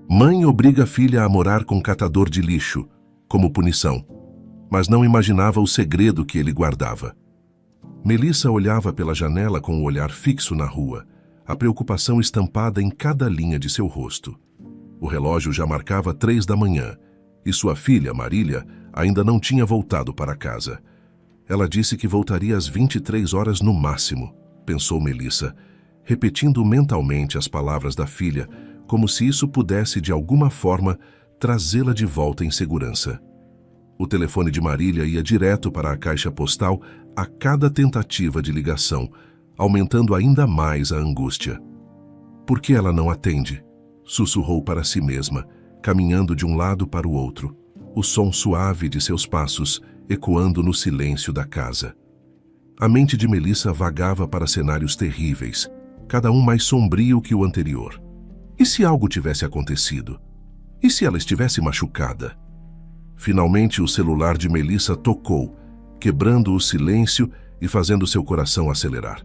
Mãe obriga filha a morar com catador de lixo, como punição, mas não imaginava o segredo que ele guardava. Melissa olhava pela janela com o olhar fixo na rua, a preocupação estampada em cada linha de seu rosto. O relógio já marcava 3 da manhã, e sua filha, Marília, ainda não tinha voltado para casa. Ela disse que voltaria às 23 horas no máximo, pensou Melissa, repetindo mentalmente as palavras da filha, como se isso pudesse, de alguma forma, trazê-la de volta em segurança. O telefone de Marília ia direto para a caixa postal a cada tentativa de ligação, aumentando ainda mais a angústia. Por que ela não atende? Sussurrou para si mesma, caminhando de um lado para o outro, o som suave de seus passos ecoando no silêncio da casa. A mente de Melissa vagava para cenários terríveis, cada um mais sombrio que o anterior. E se algo tivesse acontecido? E se ela estivesse machucada? Finalmente o celular de Melissa tocou, quebrando o silêncio e fazendo seu coração acelerar.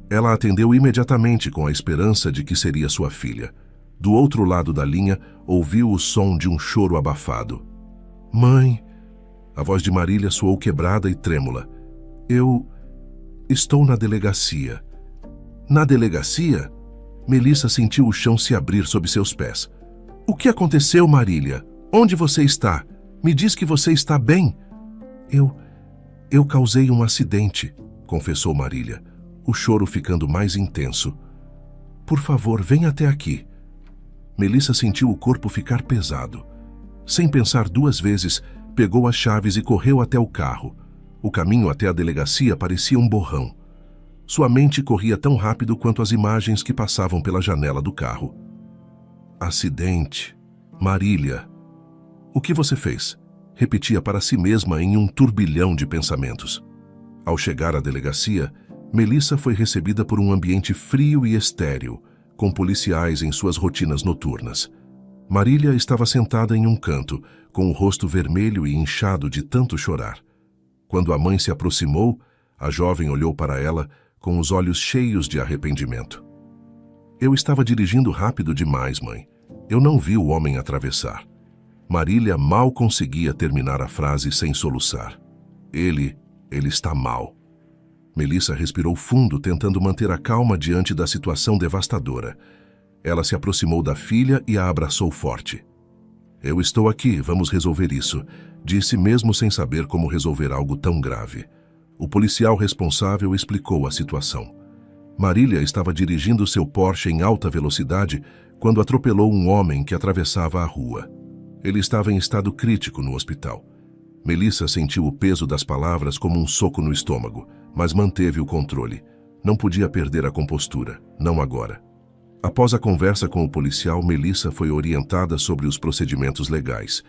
Ela atendeu imediatamente com a esperança de que seria sua filha. Do outro lado da linha, ouviu o som de um choro abafado. Mãe! A voz de Marília soou quebrada e trêmula. Eu estou na delegacia. Na delegacia? Melissa sentiu o chão se abrir sob seus pés. O que aconteceu, Marília? Onde você está? Me diz que você está bem. Eu causei um acidente, confessou Marília, o choro ficando mais intenso. Por favor, venha até aqui. Melissa sentiu o corpo ficar pesado. Sem pensar 2 vezes, pegou as chaves e correu até o carro. O caminho até a delegacia parecia um borrão. Sua mente corria tão rápido quanto as imagens que passavam pela janela do carro. Acidente. Marília. O que você fez? Repetia para si mesma em um turbilhão de pensamentos. Ao chegar à delegacia, Melissa foi recebida por um ambiente frio e estéril, com policiais em suas rotinas noturnas. Marília estava sentada em um canto, com o rosto vermelho e inchado de tanto chorar. Quando a mãe se aproximou, a jovem olhou para ela com os olhos cheios de arrependimento. Eu estava dirigindo rápido demais, mãe. Eu não vi o homem atravessar. Marília mal conseguia terminar a frase sem soluçar. Ele está mal. Melissa respirou fundo, tentando manter a calma diante da situação devastadora. Ela se aproximou da filha e a abraçou forte. Eu estou aqui, vamos resolver isso, disse mesmo sem saber como resolver algo tão grave. O policial responsável explicou a situação. Marília estava dirigindo seu Porsche em alta velocidade quando atropelou um homem que atravessava a rua. Ele estava em estado crítico no hospital. Melissa sentiu o peso das palavras como um soco no estômago, mas manteve o controle. Não podia perder a compostura, não agora. Após a conversa com o policial, Melissa foi orientada sobre os procedimentos legais.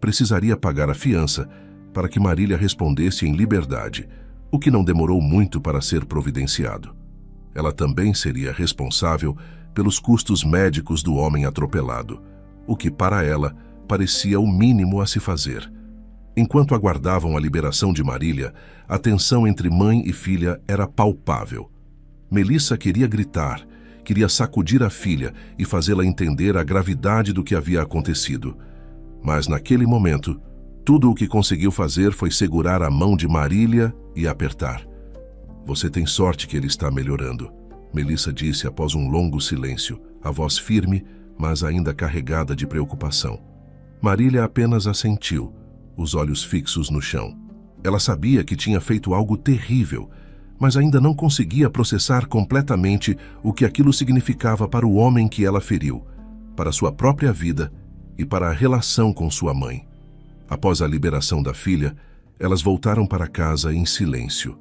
Precisaria pagar a fiança para que Marília respondesse em liberdade, o que não demorou muito para ser providenciado. Ela também seria responsável pelos custos médicos do homem atropelado, o que para ela parecia o mínimo a se fazer. Enquanto aguardavam a liberação de Marília, a tensão entre mãe e filha era palpável. Melissa queria gritar, queria sacudir a filha e fazê-la entender a gravidade do que havia acontecido. Mas naquele momento, tudo o que conseguiu fazer foi segurar a mão de Marília e apertar. Você tem sorte que ele está melhorando, Melissa disse após um longo silêncio, a voz firme, mas ainda carregada de preocupação. Marília apenas assentiu, os olhos fixos no chão. Ela sabia que tinha feito algo terrível, mas ainda não conseguia processar completamente o que aquilo significava para o homem que ela feriu, para sua própria vida e para a relação com sua mãe. Após a liberação da filha, elas voltaram para casa em silêncio.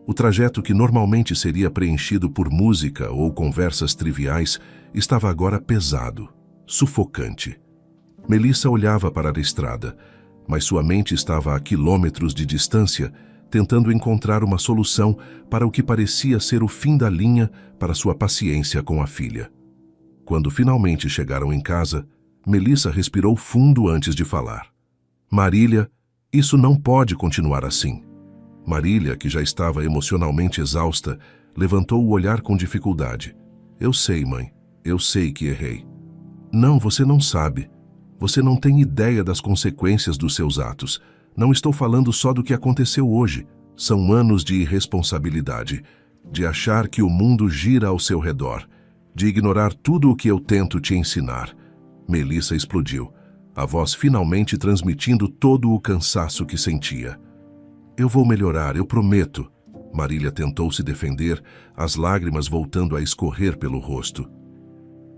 O trajeto que normalmente seria preenchido por música ou conversas triviais estava agora pesado, sufocante. Melissa olhava para a estrada, mas sua mente estava a quilômetros de distância, tentando encontrar uma solução para o que parecia ser o fim da linha para sua paciência com a filha. Quando finalmente chegaram em casa, Melissa respirou fundo antes de falar. Marília, Isso não pode continuar assim. Marília, que já estava emocionalmente exausta, levantou o olhar com dificuldade. Eu sei, mãe. Eu sei que errei. Não, você não sabe. Você não tem ideia das consequências dos seus atos. Não estou falando só do que aconteceu hoje. São anos de irresponsabilidade, de achar que o mundo gira ao seu redor, de ignorar tudo o que eu tento te ensinar. Melissa explodiu, a voz finalmente transmitindo todo o cansaço que sentia. Eu vou melhorar, eu prometo. Marília tentou se defender, as lágrimas voltando a escorrer pelo rosto.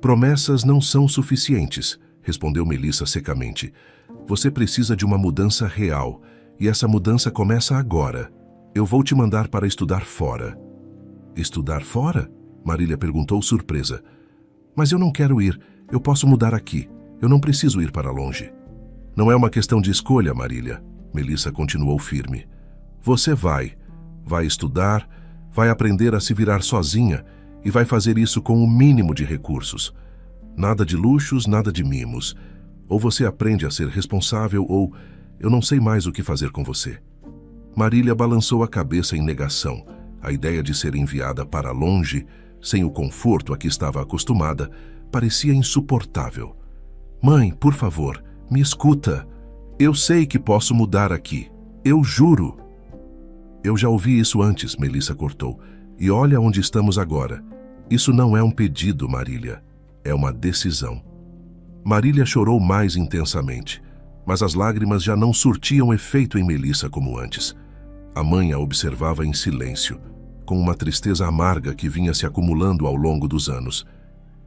Promessas não são suficientes, respondeu Melissa secamente. Você precisa de uma mudança real, e essa mudança começa agora. Eu vou te mandar para estudar fora. Estudar fora? Marília perguntou surpresa. Mas eu não quero ir, eu posso mudar aqui. Eu não preciso ir para longe. Não é uma questão de escolha, Marília. Melissa continuou firme. Você vai estudar, vai aprender a se virar sozinha e vai fazer isso com o mínimo de recursos. Nada de luxos, nada de mimos. Ou você aprende a ser responsável ou eu não sei mais o que fazer com você. Marília balançou a cabeça em negação. A ideia de ser enviada para longe, sem o conforto a que estava acostumada, parecia insuportável. Mãe, por favor, me escuta. Eu sei que posso mudar aqui. Eu juro. Eu já ouvi isso antes, Melissa cortou. E olha onde estamos agora. Isso não é um pedido, Marília. É uma decisão. Marília chorou mais intensamente, mas as lágrimas já não surtiam efeito em Melissa como antes. A mãe a observava em silêncio, com uma tristeza amarga que vinha se acumulando ao longo dos anos.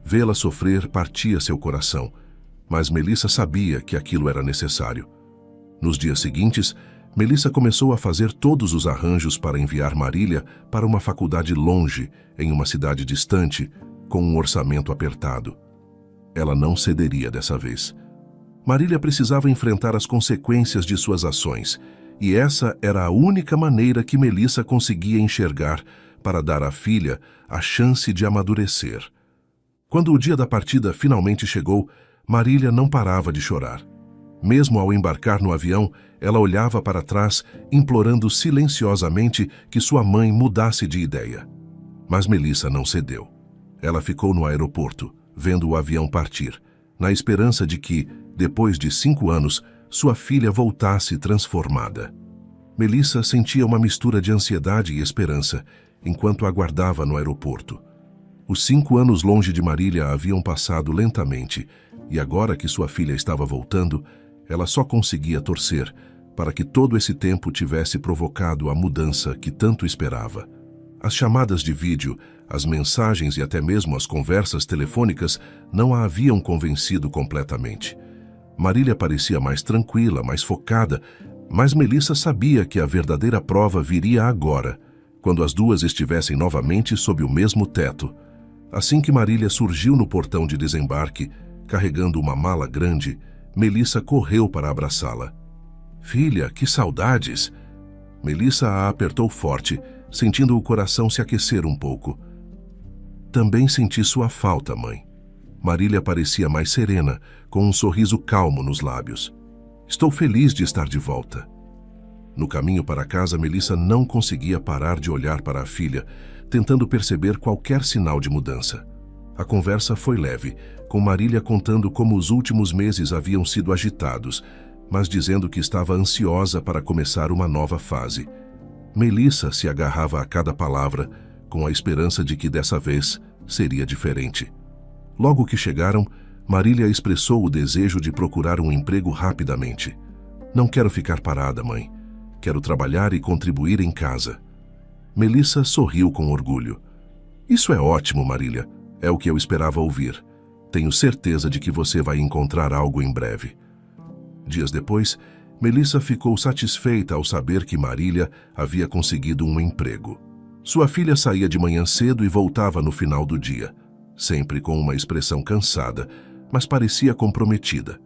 Vê-la sofrer partia seu coração, mas Melissa sabia que aquilo era necessário. Nos dias seguintes, Melissa começou a fazer todos os arranjos para enviar Marília para uma faculdade longe, em uma cidade distante, com um orçamento apertado. Ela não cederia dessa vez. Marília precisava enfrentar as consequências de suas ações, e essa era a única maneira que Melissa conseguia enxergar para dar à filha a chance de amadurecer. Quando o dia da partida finalmente chegou, Marília não parava de chorar. Mesmo ao embarcar no avião, ela olhava para trás, implorando silenciosamente que sua mãe mudasse de ideia. Mas Melissa não cedeu. Ela ficou no aeroporto, vendo o avião partir, na esperança de que, depois de 5 anos, sua filha voltasse transformada. Melissa sentia uma mistura de ansiedade e esperança, enquanto aguardava no aeroporto. Os 5 anos longe de Marília haviam passado lentamente, e agora que sua filha estava voltando, ela só conseguia torcer para que todo esse tempo tivesse provocado a mudança que tanto esperava. As chamadas de vídeo, as mensagens e até mesmo as conversas telefônicas não a haviam convencido completamente. Marília parecia mais tranquila, mais focada, mas Melissa sabia que a verdadeira prova viria agora, quando as duas estivessem novamente sob o mesmo teto. Assim que Marília surgiu no portão de desembarque, carregando uma mala grande, Melissa correu para abraçá-la. Filha, que saudades! Melissa a apertou forte, sentindo o coração se aquecer um pouco. Também senti sua falta, mãe. Marília parecia mais serena, com um sorriso calmo nos lábios. Estou feliz de estar de volta. No caminho para casa, Melissa não conseguia parar de olhar para a filha, tentando perceber qualquer sinal de mudança. A conversa foi leve, com Marília contando como os últimos meses haviam sido agitados, mas dizendo que estava ansiosa para começar uma nova fase. Melissa se agarrava a cada palavra, com a esperança de que dessa vez seria diferente. Logo que chegaram, Marília expressou o desejo de procurar um emprego rapidamente. Não quero ficar parada, mãe. Quero trabalhar e contribuir em casa. Melissa sorriu com orgulho. Isso é ótimo, Marília. É o que eu esperava ouvir. Tenho certeza de que você vai encontrar algo em breve. Dias depois, Melissa ficou satisfeita ao saber que Marília havia conseguido um emprego. Sua filha saía de manhã cedo e voltava no final do dia, sempre com uma expressão cansada, mas parecia comprometida.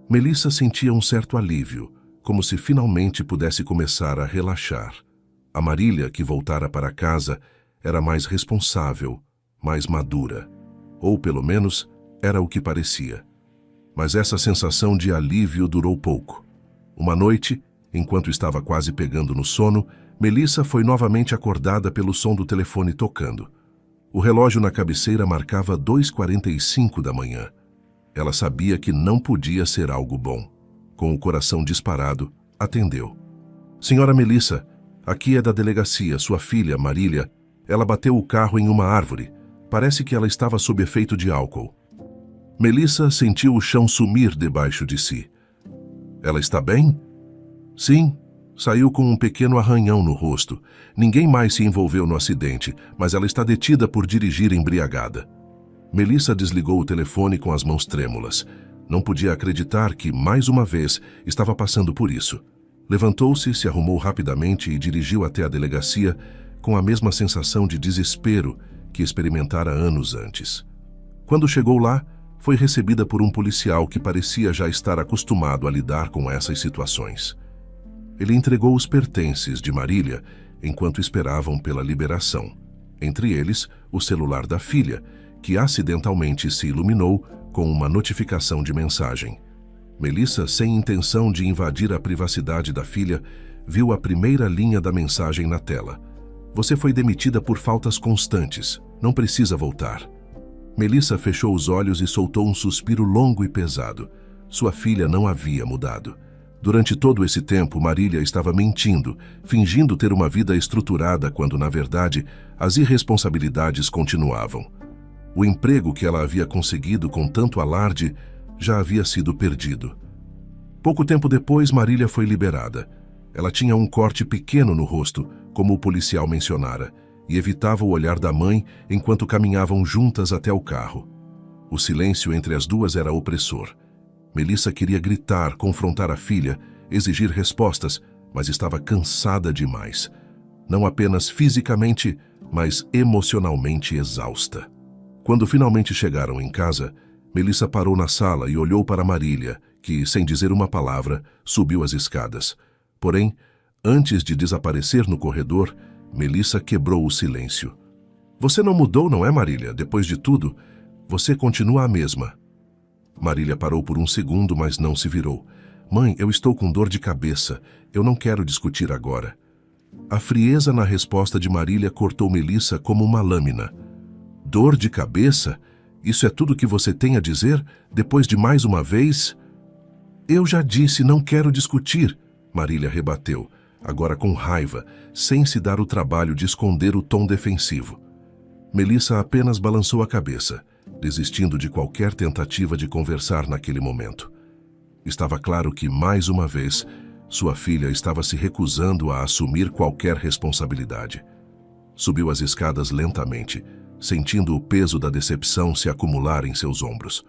Melissa sentia um certo alívio, como se finalmente pudesse começar a relaxar. A Marília, que voltara para casa, era mais responsável, mais madura. Ou, pelo menos, era o que parecia. Mas essa sensação de alívio durou pouco. Uma noite, Enquanto estava quase pegando no sono, Melissa foi novamente acordada pelo som do telefone tocando. O relógio na cabeceira marcava 2h45 da manhã. Ela sabia que não podia ser algo bom. Com o coração disparado, atendeu. Senhora Melissa, aqui é da delegacia, sua filha, Marília. Ela bateu o carro em uma árvore. Parece que ela estava sob efeito de álcool. Melissa sentiu o chão sumir debaixo de si. Ela está bem? Sim. Saiu com um pequeno arranhão no rosto. Ninguém mais se envolveu no acidente, mas ela está detida por dirigir embriagada. Melissa desligou o telefone com as mãos trêmulas. Não podia acreditar que, mais uma vez, estava passando por isso. Levantou-se, se arrumou rapidamente e dirigiu até a delegacia com a mesma sensação de desespero que experimentara anos antes. Quando chegou lá, foi recebida por um policial que parecia já estar acostumado a lidar com essas situações. Ele entregou os pertences de Marília enquanto esperavam pela liberação. Entre eles, o celular da filha, que acidentalmente se iluminou com uma notificação de mensagem. Melissa, sem intenção de invadir a privacidade da filha, viu a primeira linha da mensagem na tela. Você foi demitida por faltas constantes. Não precisa voltar. Melissa fechou os olhos e soltou um suspiro longo e pesado. Sua filha não havia mudado. Durante todo esse tempo, Marília estava mentindo, fingindo ter uma vida estruturada quando, na verdade, as irresponsabilidades continuavam. O emprego que ela havia conseguido com tanto alarde já havia sido perdido. Pouco tempo depois, Marília foi liberada. Ela tinha um corte pequeno no rosto, como o policial mencionara, e evitava o olhar da mãe enquanto caminhavam juntas até o carro. O silêncio entre as duas era opressor. Melissa queria gritar, confrontar a filha, exigir respostas, mas estava cansada demais. Não apenas fisicamente, mas emocionalmente exausta. Quando finalmente chegaram em casa, Melissa parou na sala e olhou para Marília, que, sem dizer uma palavra, subiu as escadas. Porém, antes de desaparecer no corredor, Melissa quebrou o silêncio. Você não mudou, não é, Marília? Depois de tudo, você continua a mesma. Marília parou por um segundo, mas não se virou. Mãe, eu estou com dor de cabeça. Eu não quero discutir agora. A frieza na resposta de Marília cortou Melissa como uma lâmina. Dor de cabeça? Isso é tudo que você tem a dizer, depois de mais uma vez? Eu já disse, não quero discutir, Marília rebateu, agora com raiva, sem se dar o trabalho de esconder o tom defensivo. Melissa apenas balançou a cabeça, desistindo de qualquer tentativa de conversar naquele momento. Estava claro que, mais uma vez, sua filha estava se recusando a assumir qualquer responsabilidade. Subiu as escadas lentamente, sentindo o peso da decepção se acumular em seus ombros.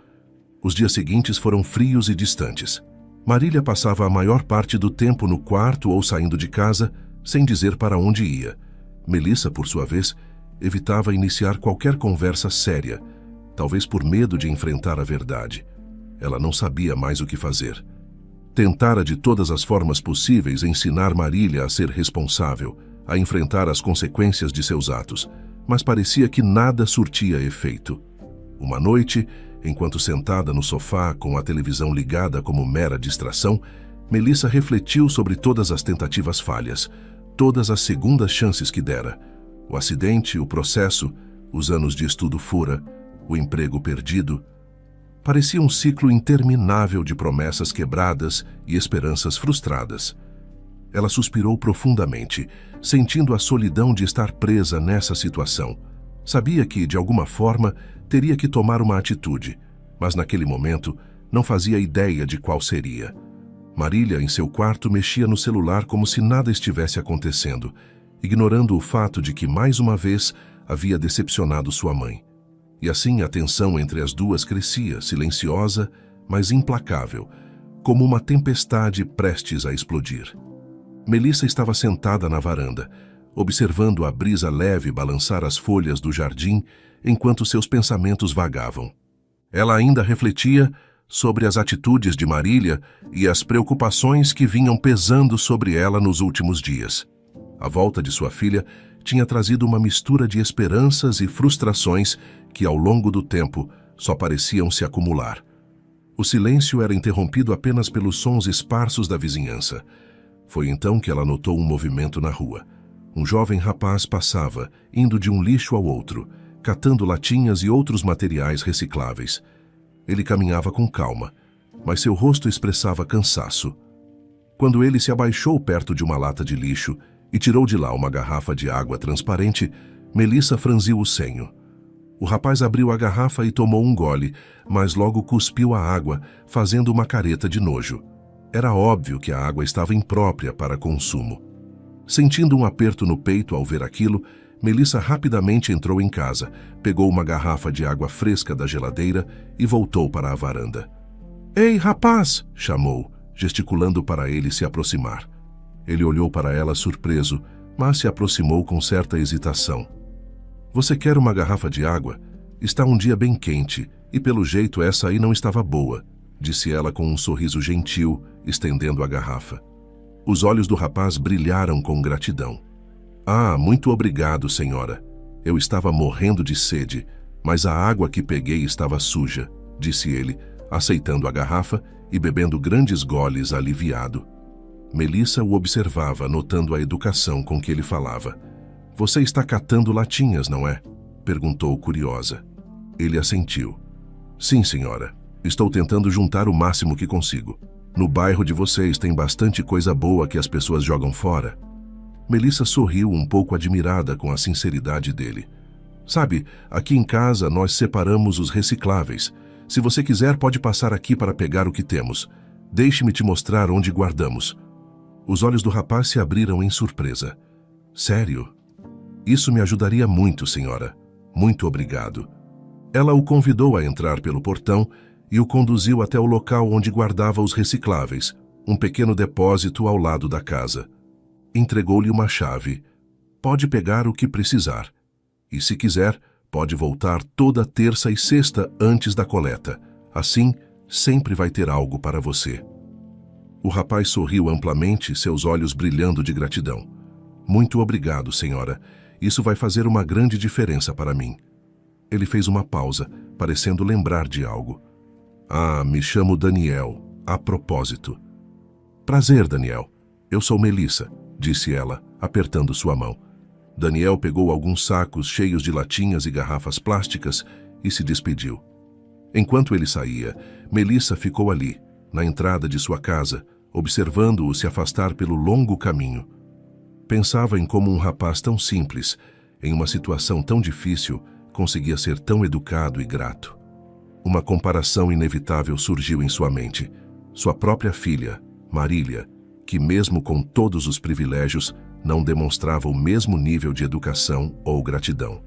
Os dias seguintes foram frios e distantes. Marília passava a maior parte do tempo no quarto ou saindo de casa, sem dizer para onde ia. Melissa, por sua vez, evitava iniciar qualquer conversa séria, talvez por medo de enfrentar a verdade. Ela não sabia mais o que fazer. Tentara de todas as formas possíveis ensinar Marília a ser responsável, a enfrentar as consequências de seus atos, mas parecia que nada surtia efeito. Uma noite, enquanto sentada no sofá com a televisão ligada como mera distração, Melissa refletiu sobre todas as tentativas falhas, todas as segundas chances que dera. O acidente, o processo, os anos de estudo fora, o emprego perdido. Parecia um ciclo interminável de promessas quebradas e esperanças frustradas. Ela suspirou profundamente, sentindo a solidão de estar presa nessa situação. Sabia que, de alguma forma, teria que tomar uma atitude, mas naquele momento não fazia ideia de qual seria. Marília, em seu quarto, mexia no celular como se nada estivesse acontecendo, ignorando o fato de que, mais uma vez, havia decepcionado sua mãe. E assim a tensão entre as duas crescia, silenciosa, mas implacável, como uma tempestade prestes a explodir. Melissa estava sentada na varanda, observando a brisa leve balançar as folhas do jardim enquanto seus pensamentos vagavam. Ela ainda refletia sobre as atitudes de Marília e as preocupações que vinham pesando sobre ela nos últimos dias. A volta de sua filha tinha trazido uma mistura de esperanças e frustrações que, ao longo do tempo, só pareciam se acumular. O silêncio era interrompido apenas pelos sons esparsos da vizinhança. Foi então que ela notou um movimento na rua. Um jovem rapaz passava, indo de um lixo ao outro, catando latinhas e outros materiais recicláveis. Ele caminhava com calma, mas seu rosto expressava cansaço. Quando ele se abaixou perto de uma lata de lixo e tirou de lá uma garrafa de água transparente, Melissa franziu o senho. O rapaz abriu a garrafa e tomou um gole, mas logo cuspiu a água, fazendo uma careta de nojo. Era óbvio que a água estava imprópria para consumo. Sentindo um aperto no peito ao ver aquilo, Melissa rapidamente entrou em casa, pegou uma garrafa de água fresca da geladeira e voltou para a varanda. "Ei, rapaz!" chamou, gesticulando para ele se aproximar. Ele olhou para ela surpreso, mas se aproximou com certa hesitação. "Você quer uma garrafa de água? Está um dia bem quente, e pelo jeito essa aí não estava boa", disse ela com um sorriso gentil, estendendo a garrafa. Os olhos do rapaz brilharam com gratidão. "Ah, muito obrigado, senhora. Eu estava morrendo de sede, mas a água que peguei estava suja", disse ele, aceitando a garrafa e bebendo grandes goles aliviado. Melissa o observava, notando a educação com que ele falava. "Você está catando latinhas, não é?" perguntou curiosa. Ele assentiu. "Sim, senhora. Estou tentando juntar o máximo que consigo. No bairro de vocês tem bastante coisa boa que as pessoas jogam fora." Melissa sorriu um pouco admirada com a sinceridade dele. "Sabe, aqui em casa nós separamos os recicláveis. Se você quiser, pode passar aqui para pegar o que temos. Deixe-me te mostrar onde guardamos." Os olhos do rapaz se abriram em surpresa. "Sério? Isso me ajudaria muito, senhora. Muito obrigado." Ela o convidou a entrar pelo portão e o conduziu até o local onde guardava os recicláveis, um pequeno depósito ao lado da casa. Entregou-lhe uma chave. "Pode pegar o que precisar. E se quiser, pode voltar toda terça e sexta antes da coleta. Assim, sempre vai ter algo para você." O rapaz sorriu amplamente, seus olhos brilhando de gratidão. "Muito obrigado, senhora. Isso vai fazer uma grande diferença para mim." Ele fez uma pausa, parecendo lembrar de algo. "Ah, me chamo Daniel, a propósito." "Prazer, Daniel. Eu sou Melissa", disse ela, apertando sua mão. Daniel pegou alguns sacos cheios de latinhas e garrafas plásticas e se despediu. Enquanto ele saía, Melissa ficou ali, na entrada de sua casa, observando-o se afastar pelo longo caminho. Pensava em como um rapaz tão simples, em uma situação tão difícil, conseguia ser tão educado e grato. Uma comparação inevitável surgiu em sua mente. Sua própria filha, Marília, que mesmo com todos os privilégios, não demonstrava o mesmo nível de educação ou gratidão.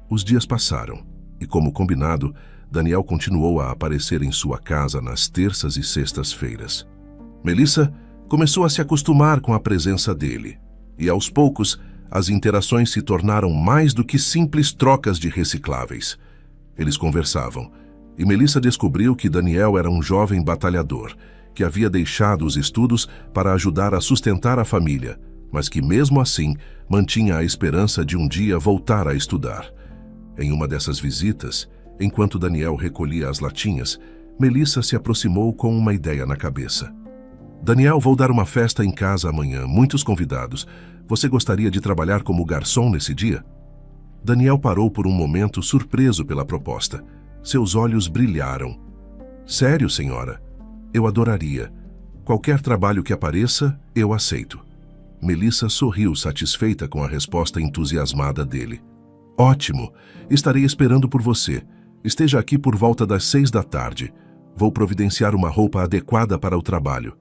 Os dias passaram, e como combinado, Daniel continuou a aparecer em sua casa nas terças e sextas-feiras. Melissa começou a se acostumar com a presença dele, e aos poucos, as interações se tornaram mais do que simples trocas de recicláveis. Eles conversavam, e Melissa descobriu que Daniel era um jovem batalhador, que havia deixado os estudos para ajudar a sustentar a família, mas que mesmo assim mantinha a esperança de um dia voltar a estudar. Em uma dessas visitas, enquanto Daniel recolhia as latinhas, Melissa se aproximou com uma ideia na cabeça. "Daniel, vou dar uma festa em casa amanhã, muitos convidados. Você gostaria de trabalhar como garçom nesse dia?" Daniel parou por um momento, surpreso pela proposta. Seus olhos brilharam. "Sério, senhora? Eu adoraria. Qualquer trabalho que apareça, eu aceito." Melissa sorriu, satisfeita com a resposta entusiasmada dele. "Ótimo! Estarei esperando por você. Esteja aqui por volta das 6 da tarde. Vou providenciar uma roupa adequada para o trabalho."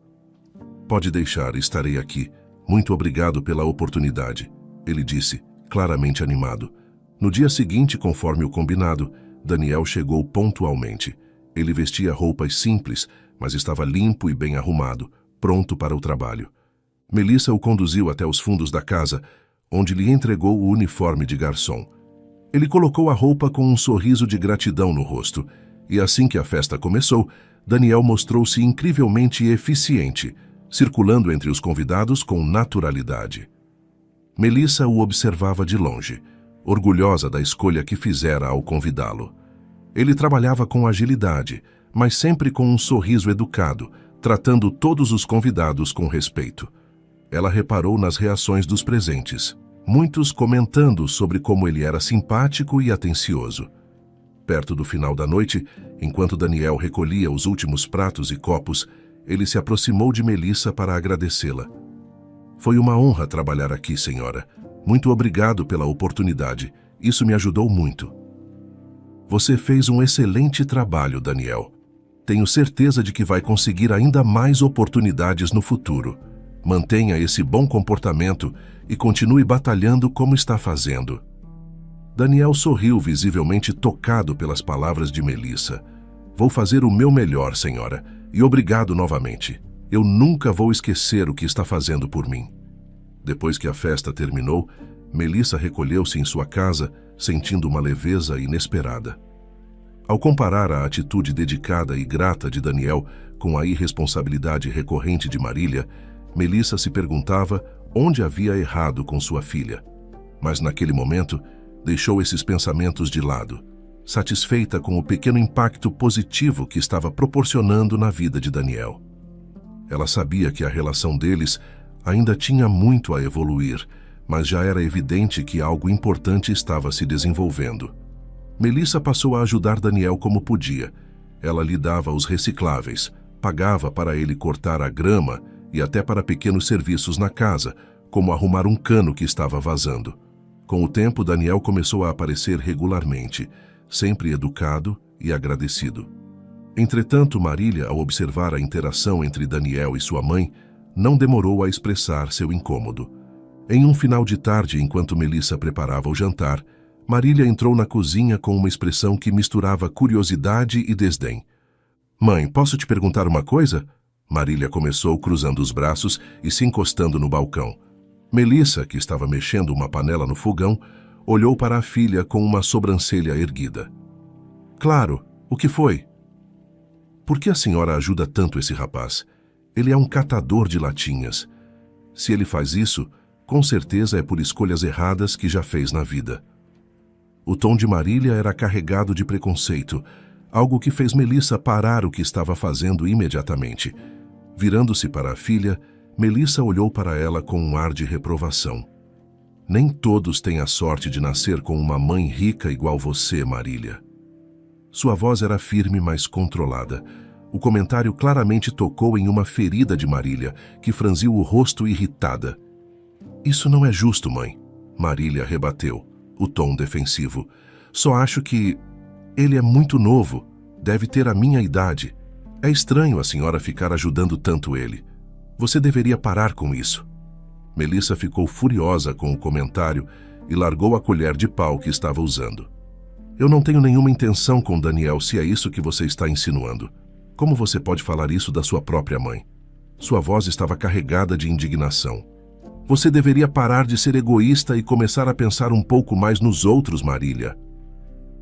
"Pode deixar, estarei aqui. Muito obrigado pela oportunidade", ele disse, claramente animado. No dia seguinte, conforme o combinado, Daniel chegou pontualmente. Ele vestia roupas simples, mas estava limpo e bem arrumado, pronto para o trabalho. Melissa o conduziu até os fundos da casa, onde lhe entregou o uniforme de garçom. Ele colocou a roupa com um sorriso de gratidão no rosto, e assim que a festa começou, Daniel mostrou-se incrivelmente eficiente, circulando entre os convidados com naturalidade. Melissa o observava de longe, orgulhosa da escolha que fizera ao convidá-lo. Ele trabalhava com agilidade, mas sempre com um sorriso educado, tratando todos os convidados com respeito. Ela reparou nas reações dos presentes, muitos comentando sobre como ele era simpático e atencioso. Perto do final da noite, enquanto Daniel recolhia os últimos pratos e copos, ele se aproximou de Melissa para agradecê-la. Foi uma honra trabalhar aqui, senhora. Muito obrigado pela oportunidade. Isso me ajudou muito. Você fez um excelente trabalho, Daniel. Tenho certeza de que vai conseguir ainda mais oportunidades no futuro. Mantenha esse bom comportamento e continue batalhando como está fazendo. Daniel sorriu, visivelmente tocado pelas palavras de Melissa. Vou fazer o meu melhor, senhora, e obrigado novamente. Eu nunca vou esquecer o que está fazendo por mim. Depois que a festa terminou, Melissa recolheu-se em sua casa, sentindo uma leveza inesperada. Ao comparar a atitude dedicada e grata de Daniel com a irresponsabilidade recorrente de Marília, Melissa se perguntava onde havia errado com sua filha. Mas naquele momento, deixou esses pensamentos de lado, satisfeita com o pequeno impacto positivo que estava proporcionando na vida de Daniel. Ela sabia que a relação deles ainda tinha muito a evoluir, mas já era evidente que algo importante estava se desenvolvendo. Melissa passou a ajudar Daniel como podia. Ela lhe dava os recicláveis, pagava para ele cortar a grama e até para pequenos serviços na casa, como arrumar um cano que estava vazando. Com o tempo, Daniel começou a aparecer regularmente, sempre educado e agradecido. Entretanto, Marília, ao observar a interação entre Daniel e sua mãe, não demorou a expressar seu incômodo. Em um final de tarde, enquanto Melissa preparava o jantar, Marília entrou na cozinha com uma expressão que misturava curiosidade e desdém. Mãe, posso te perguntar uma coisa? Marília começou cruzando os braços e se encostando no balcão. Melissa, que estava mexendo uma panela no fogão, olhou para a filha com uma sobrancelha erguida. Claro, o que foi? Por que a senhora ajuda tanto esse rapaz? Ele é um catador de latinhas. Se ele faz isso, com certeza é por escolhas erradas que já fez na vida. O tom de Marília era carregado de preconceito, algo que fez Melissa parar o que estava fazendo imediatamente. Virando-se para a filha, Melissa olhou para ela com um ar de reprovação. Nem todos têm a sorte de nascer com uma mãe rica igual você, Marília. Sua voz era firme, mas controlada. O comentário claramente tocou em uma ferida de Marília, que franziu o rosto irritada. Isso não é justo, mãe, Marília rebateu, o tom defensivo. Só acho que ele é muito novo, deve ter a minha idade. É estranho a senhora ficar ajudando tanto ele. Você deveria parar com isso. Melissa ficou furiosa com o comentário e largou a colher de pau que estava usando. Eu não tenho nenhuma intenção com Daniel, se é isso que você está insinuando. Como você pode falar isso da sua própria mãe? Sua voz estava carregada de indignação. Você deveria parar de ser egoísta e começar a pensar um pouco mais nos outros, Marília.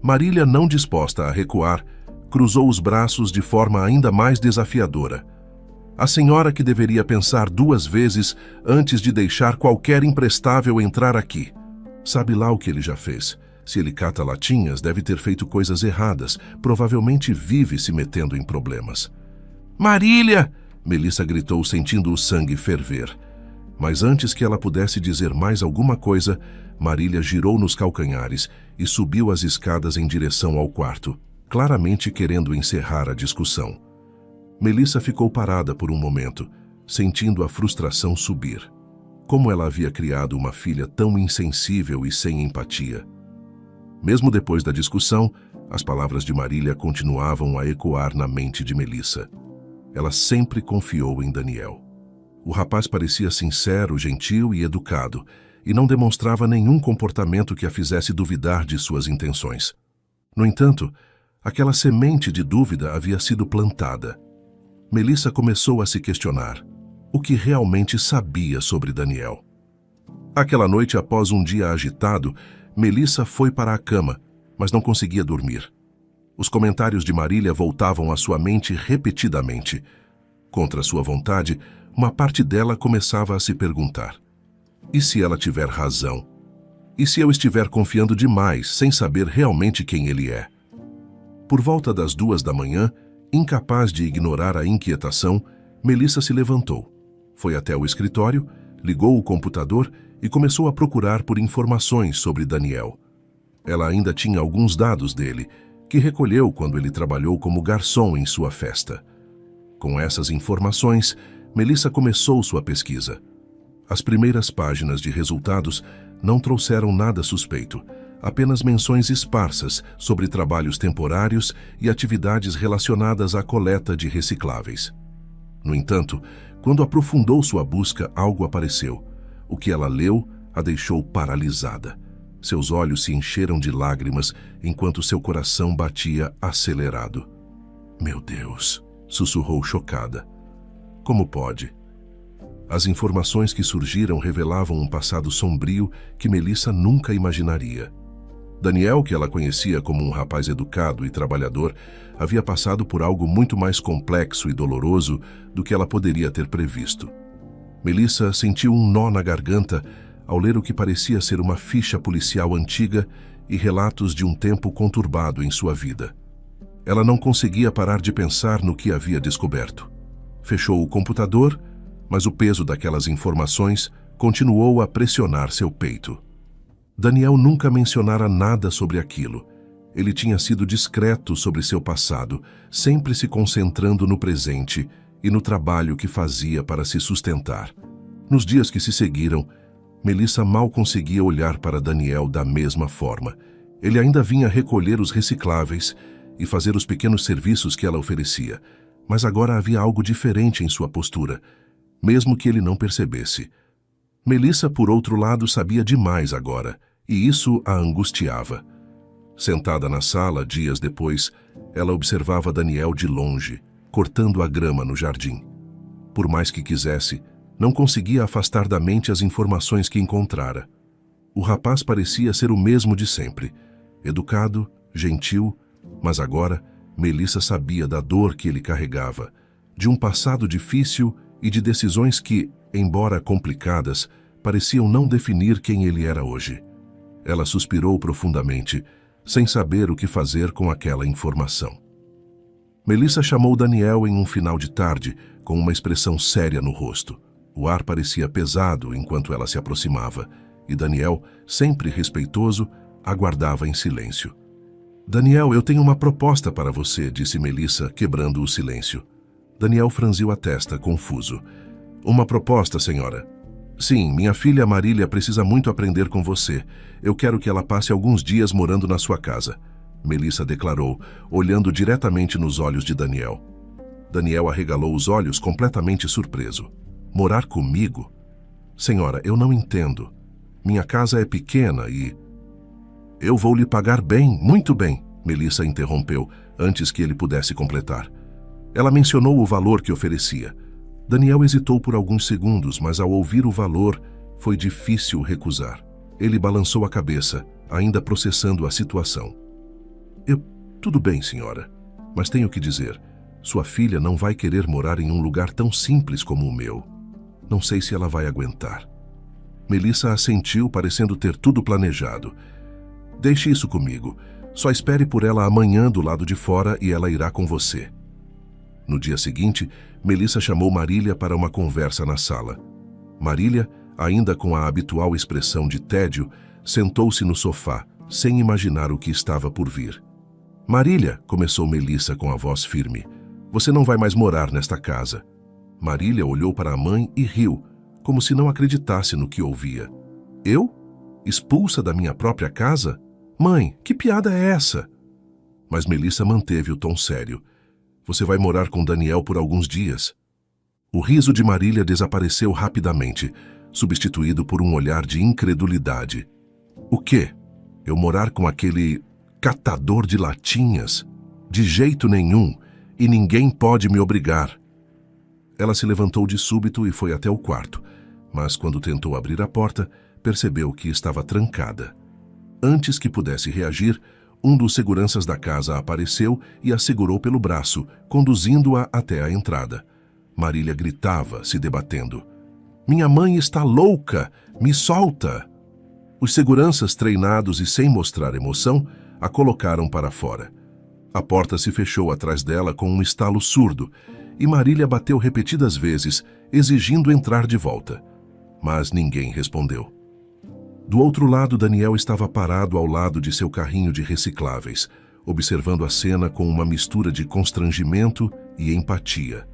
Marília, não disposta a recuar, cruzou os braços de forma ainda mais desafiadora. A senhora que deveria pensar 2 vezes antes de deixar qualquer imprestável entrar aqui. Sabe lá o que ele já fez. Se ele cata latinhas, deve ter feito coisas erradas. Provavelmente vive se metendo em problemas. Marília! Melissa gritou, sentindo o sangue ferver. Mas antes que ela pudesse dizer mais alguma coisa, Marília girou nos calcanhares e subiu as escadas em direção ao quarto, claramente querendo encerrar a discussão. Melissa ficou parada por um momento, sentindo a frustração subir. Como ela havia criado uma filha tão insensível e sem empatia? Mesmo depois da discussão, as palavras de Marília continuavam a ecoar na mente de Melissa. Ela sempre confiou em Daniel. O rapaz parecia sincero, gentil e educado, e não demonstrava nenhum comportamento que a fizesse duvidar de suas intenções. No entanto, aquela semente de dúvida havia sido plantada. Melissa começou a se questionar o que realmente sabia sobre Daniel. Aquela noite, após um dia agitado, Melissa foi para a cama, mas não conseguia dormir. Os comentários de Marília voltavam à sua mente repetidamente. Contra sua vontade, uma parte dela começava a se perguntar: e se ela tiver razão? E se eu estiver confiando demais, sem saber realmente quem ele é? Por volta das 2 da manhã, incapaz de ignorar a inquietação, Melissa se levantou, foi até o escritório, Ligou o computador e começou a procurar por informações sobre Daniel. Ela ainda tinha alguns dados dele, que recolheu quando ele trabalhou como garçom em sua festa. Com essas informações, Melissa começou sua pesquisa. As primeiras páginas de resultados não trouxeram nada suspeito, apenas menções esparsas sobre trabalhos temporários e atividades relacionadas à coleta de recicláveis. No entanto, quando aprofundou sua busca, algo apareceu. O que ela leu a deixou paralisada. Seus olhos se encheram de lágrimas enquanto seu coração batia acelerado. "Meu Deus", sussurrou chocada. "Como pode?" As informações que surgiram revelavam um passado sombrio que Melissa nunca imaginaria. Daniel, que ela conhecia como um rapaz educado e trabalhador, havia passado por algo muito mais complexo e doloroso do que ela poderia ter previsto. Melissa sentiu um nó na garganta ao ler o que parecia ser uma ficha policial antiga e relatos de um tempo conturbado em sua vida. Ela não conseguia parar de pensar no que havia descoberto. Fechou o computador, mas o peso daquelas informações continuou a pressionar seu peito. Daniel nunca mencionara nada sobre aquilo. Ele tinha sido discreto sobre seu passado, sempre se concentrando no presente e no trabalho que fazia para se sustentar. Nos dias que se seguiram, Melissa mal conseguia olhar para Daniel da mesma forma. Ele ainda vinha recolher os recicláveis e fazer os pequenos serviços que ela oferecia, mas agora havia algo diferente em sua postura, mesmo que ele não percebesse. Melissa, por outro lado, sabia demais agora, e isso a angustiava. Sentada na sala, dias depois, ela observava Daniel de longe, cortando a grama no jardim. Por mais que quisesse, não conseguia afastar da mente as informações que encontrara. O rapaz parecia ser o mesmo de sempre, educado, gentil, mas agora Melissa sabia da dor que ele carregava, de um passado difícil e de decisões que, embora complicadas, pareciam não definir quem ele era hoje. Ela suspirou profundamente, sem saber o que fazer com aquela informação. Melissa chamou Daniel em um final de tarde, com uma expressão séria no rosto. O ar parecia pesado enquanto ela se aproximava, e Daniel, sempre respeitoso, aguardava em silêncio. "Daniel, eu tenho uma proposta para você", disse Melissa, quebrando o silêncio. Daniel franziu a testa, confuso. "Uma proposta, senhora?" "Sim, minha filha Marília precisa muito aprender com você. Eu quero que ela passe alguns dias morando na sua casa", Melissa declarou, olhando diretamente nos olhos de Daniel. Daniel arregalou os olhos, completamente surpreso. "Morar comigo? Senhora, eu não entendo. Minha casa é pequena e..." "Eu vou lhe pagar bem, muito bem", Melissa interrompeu, antes que ele pudesse completar. Ela mencionou o valor que oferecia. Daniel hesitou por alguns segundos, mas ao ouvir o valor, foi difícil recusar. Ele balançou a cabeça, ainda processando a situação. Tudo bem, senhora, mas tenho que dizer, sua filha não vai querer morar em um lugar tão simples como o meu. Não sei se ela vai aguentar." Melissa assentiu, parecendo ter tudo planejado. "Deixe isso comigo. Só espere por ela amanhã do lado de fora e ela irá com você." No dia seguinte, Melissa chamou Marília para uma conversa na sala. Marília, ainda com a habitual expressão de tédio, sentou-se no sofá, sem imaginar o que estava por vir. "Marília", começou Melissa com a voz firme, "você não vai mais morar nesta casa." Marília olhou para a mãe e riu, como se não acreditasse no que ouvia. "Eu? Expulsa da minha própria casa? Mãe, que piada é essa?" Mas Melissa manteve o tom sério. "Você vai morar com Daniel por alguns dias." O riso de Marília desapareceu rapidamente, substituído por um olhar de incredulidade. "O quê? Eu morar com aquele catador de latinhas? De jeito nenhum, e ninguém pode me obrigar." Ela se levantou de súbito e foi até o quarto, mas quando tentou abrir a porta, percebeu que estava trancada. Antes que pudesse reagir, um dos seguranças da casa apareceu e a segurou pelo braço, conduzindo-a até a entrada. Marília gritava, se debatendo. "Minha mãe está louca! Me solta!" Os seguranças, treinados e sem mostrar emoção, a colocaram para fora. A porta se fechou atrás dela com um estalo surdo, e Marília bateu repetidas vezes, exigindo entrar de volta. mas ninguém respondeu. Do outro lado, Daniel estava parado ao lado de seu carrinho de recicláveis, observando a cena com uma mistura de constrangimento e empatia.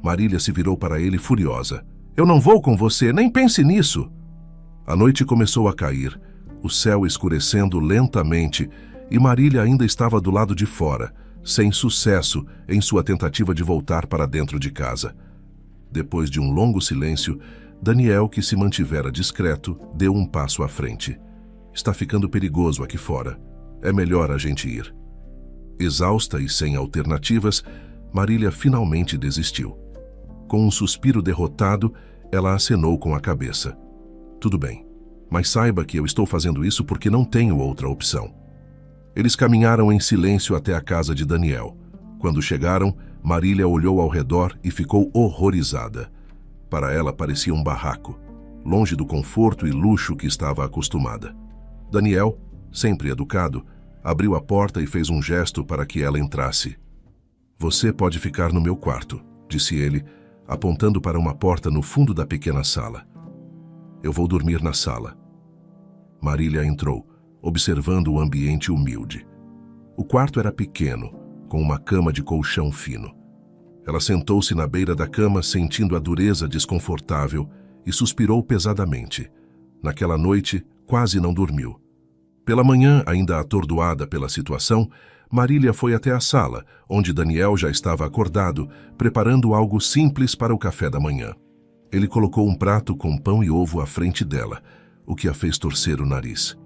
Marília se virou para ele furiosa. Eu não vou com você, nem pense nisso! A noite começou a cair, o céu escurecendo lentamente, e Marília ainda estava do lado de fora, sem sucesso em sua tentativa de voltar para dentro de casa. Depois de um longo silêncio, Daniel, que se mantivera discreto, deu um passo à frente. Está ficando perigoso aqui fora. É melhor a gente ir. Exausta e sem alternativas, Marília finalmente desistiu. Com um suspiro derrotado, ela acenou com a cabeça. Tudo bem, mas saiba que eu estou fazendo isso porque não tenho outra opção. Eles caminharam em silêncio até a casa de Daniel. Quando chegaram, Marília olhou ao redor e ficou horrorizada. Para ela parecia um barraco, longe do conforto e luxo que estava acostumada. Daniel, sempre educado, abriu a porta e fez um gesto para que ela entrasse. Você pode ficar no meu quarto, disse ele, apontando para uma porta no fundo da pequena sala. Eu vou dormir na sala. Marília entrou, observando o ambiente humilde. O quarto era pequeno, com uma cama de colchão fino. Ela sentou-se na beira da cama, sentindo a dureza desconfortável, e suspirou pesadamente. Naquela noite, quase não dormiu. Pela manhã, ainda atordoada pela situação, Marília foi até a sala, onde Daniel já estava acordado, preparando algo simples para o café da manhã. Ele colocou um prato com pão e ovo à frente dela, o que a fez torcer o nariz.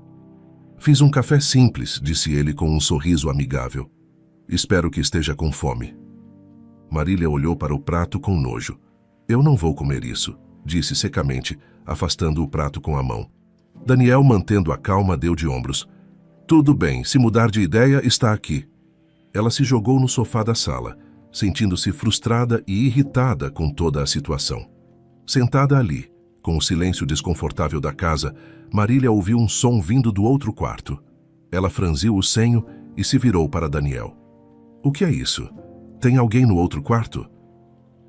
Fiz um café simples, disse ele com um sorriso amigável. Espero que esteja com fome. Marília olhou para o prato com nojo. Eu não vou comer isso, disse secamente, afastando o prato com a mão. Daniel, mantendo a calma, deu de ombros. Tudo bem, se mudar de ideia, está aqui. Ela se jogou no sofá da sala, sentindo-se frustrada e irritada com toda a situação. Sentada ali, com o silêncio desconfortável da casa, Marília ouviu um som vindo do outro quarto. Ela franziu o senho e se virou para Daniel. O que é isso? Tem alguém no outro quarto?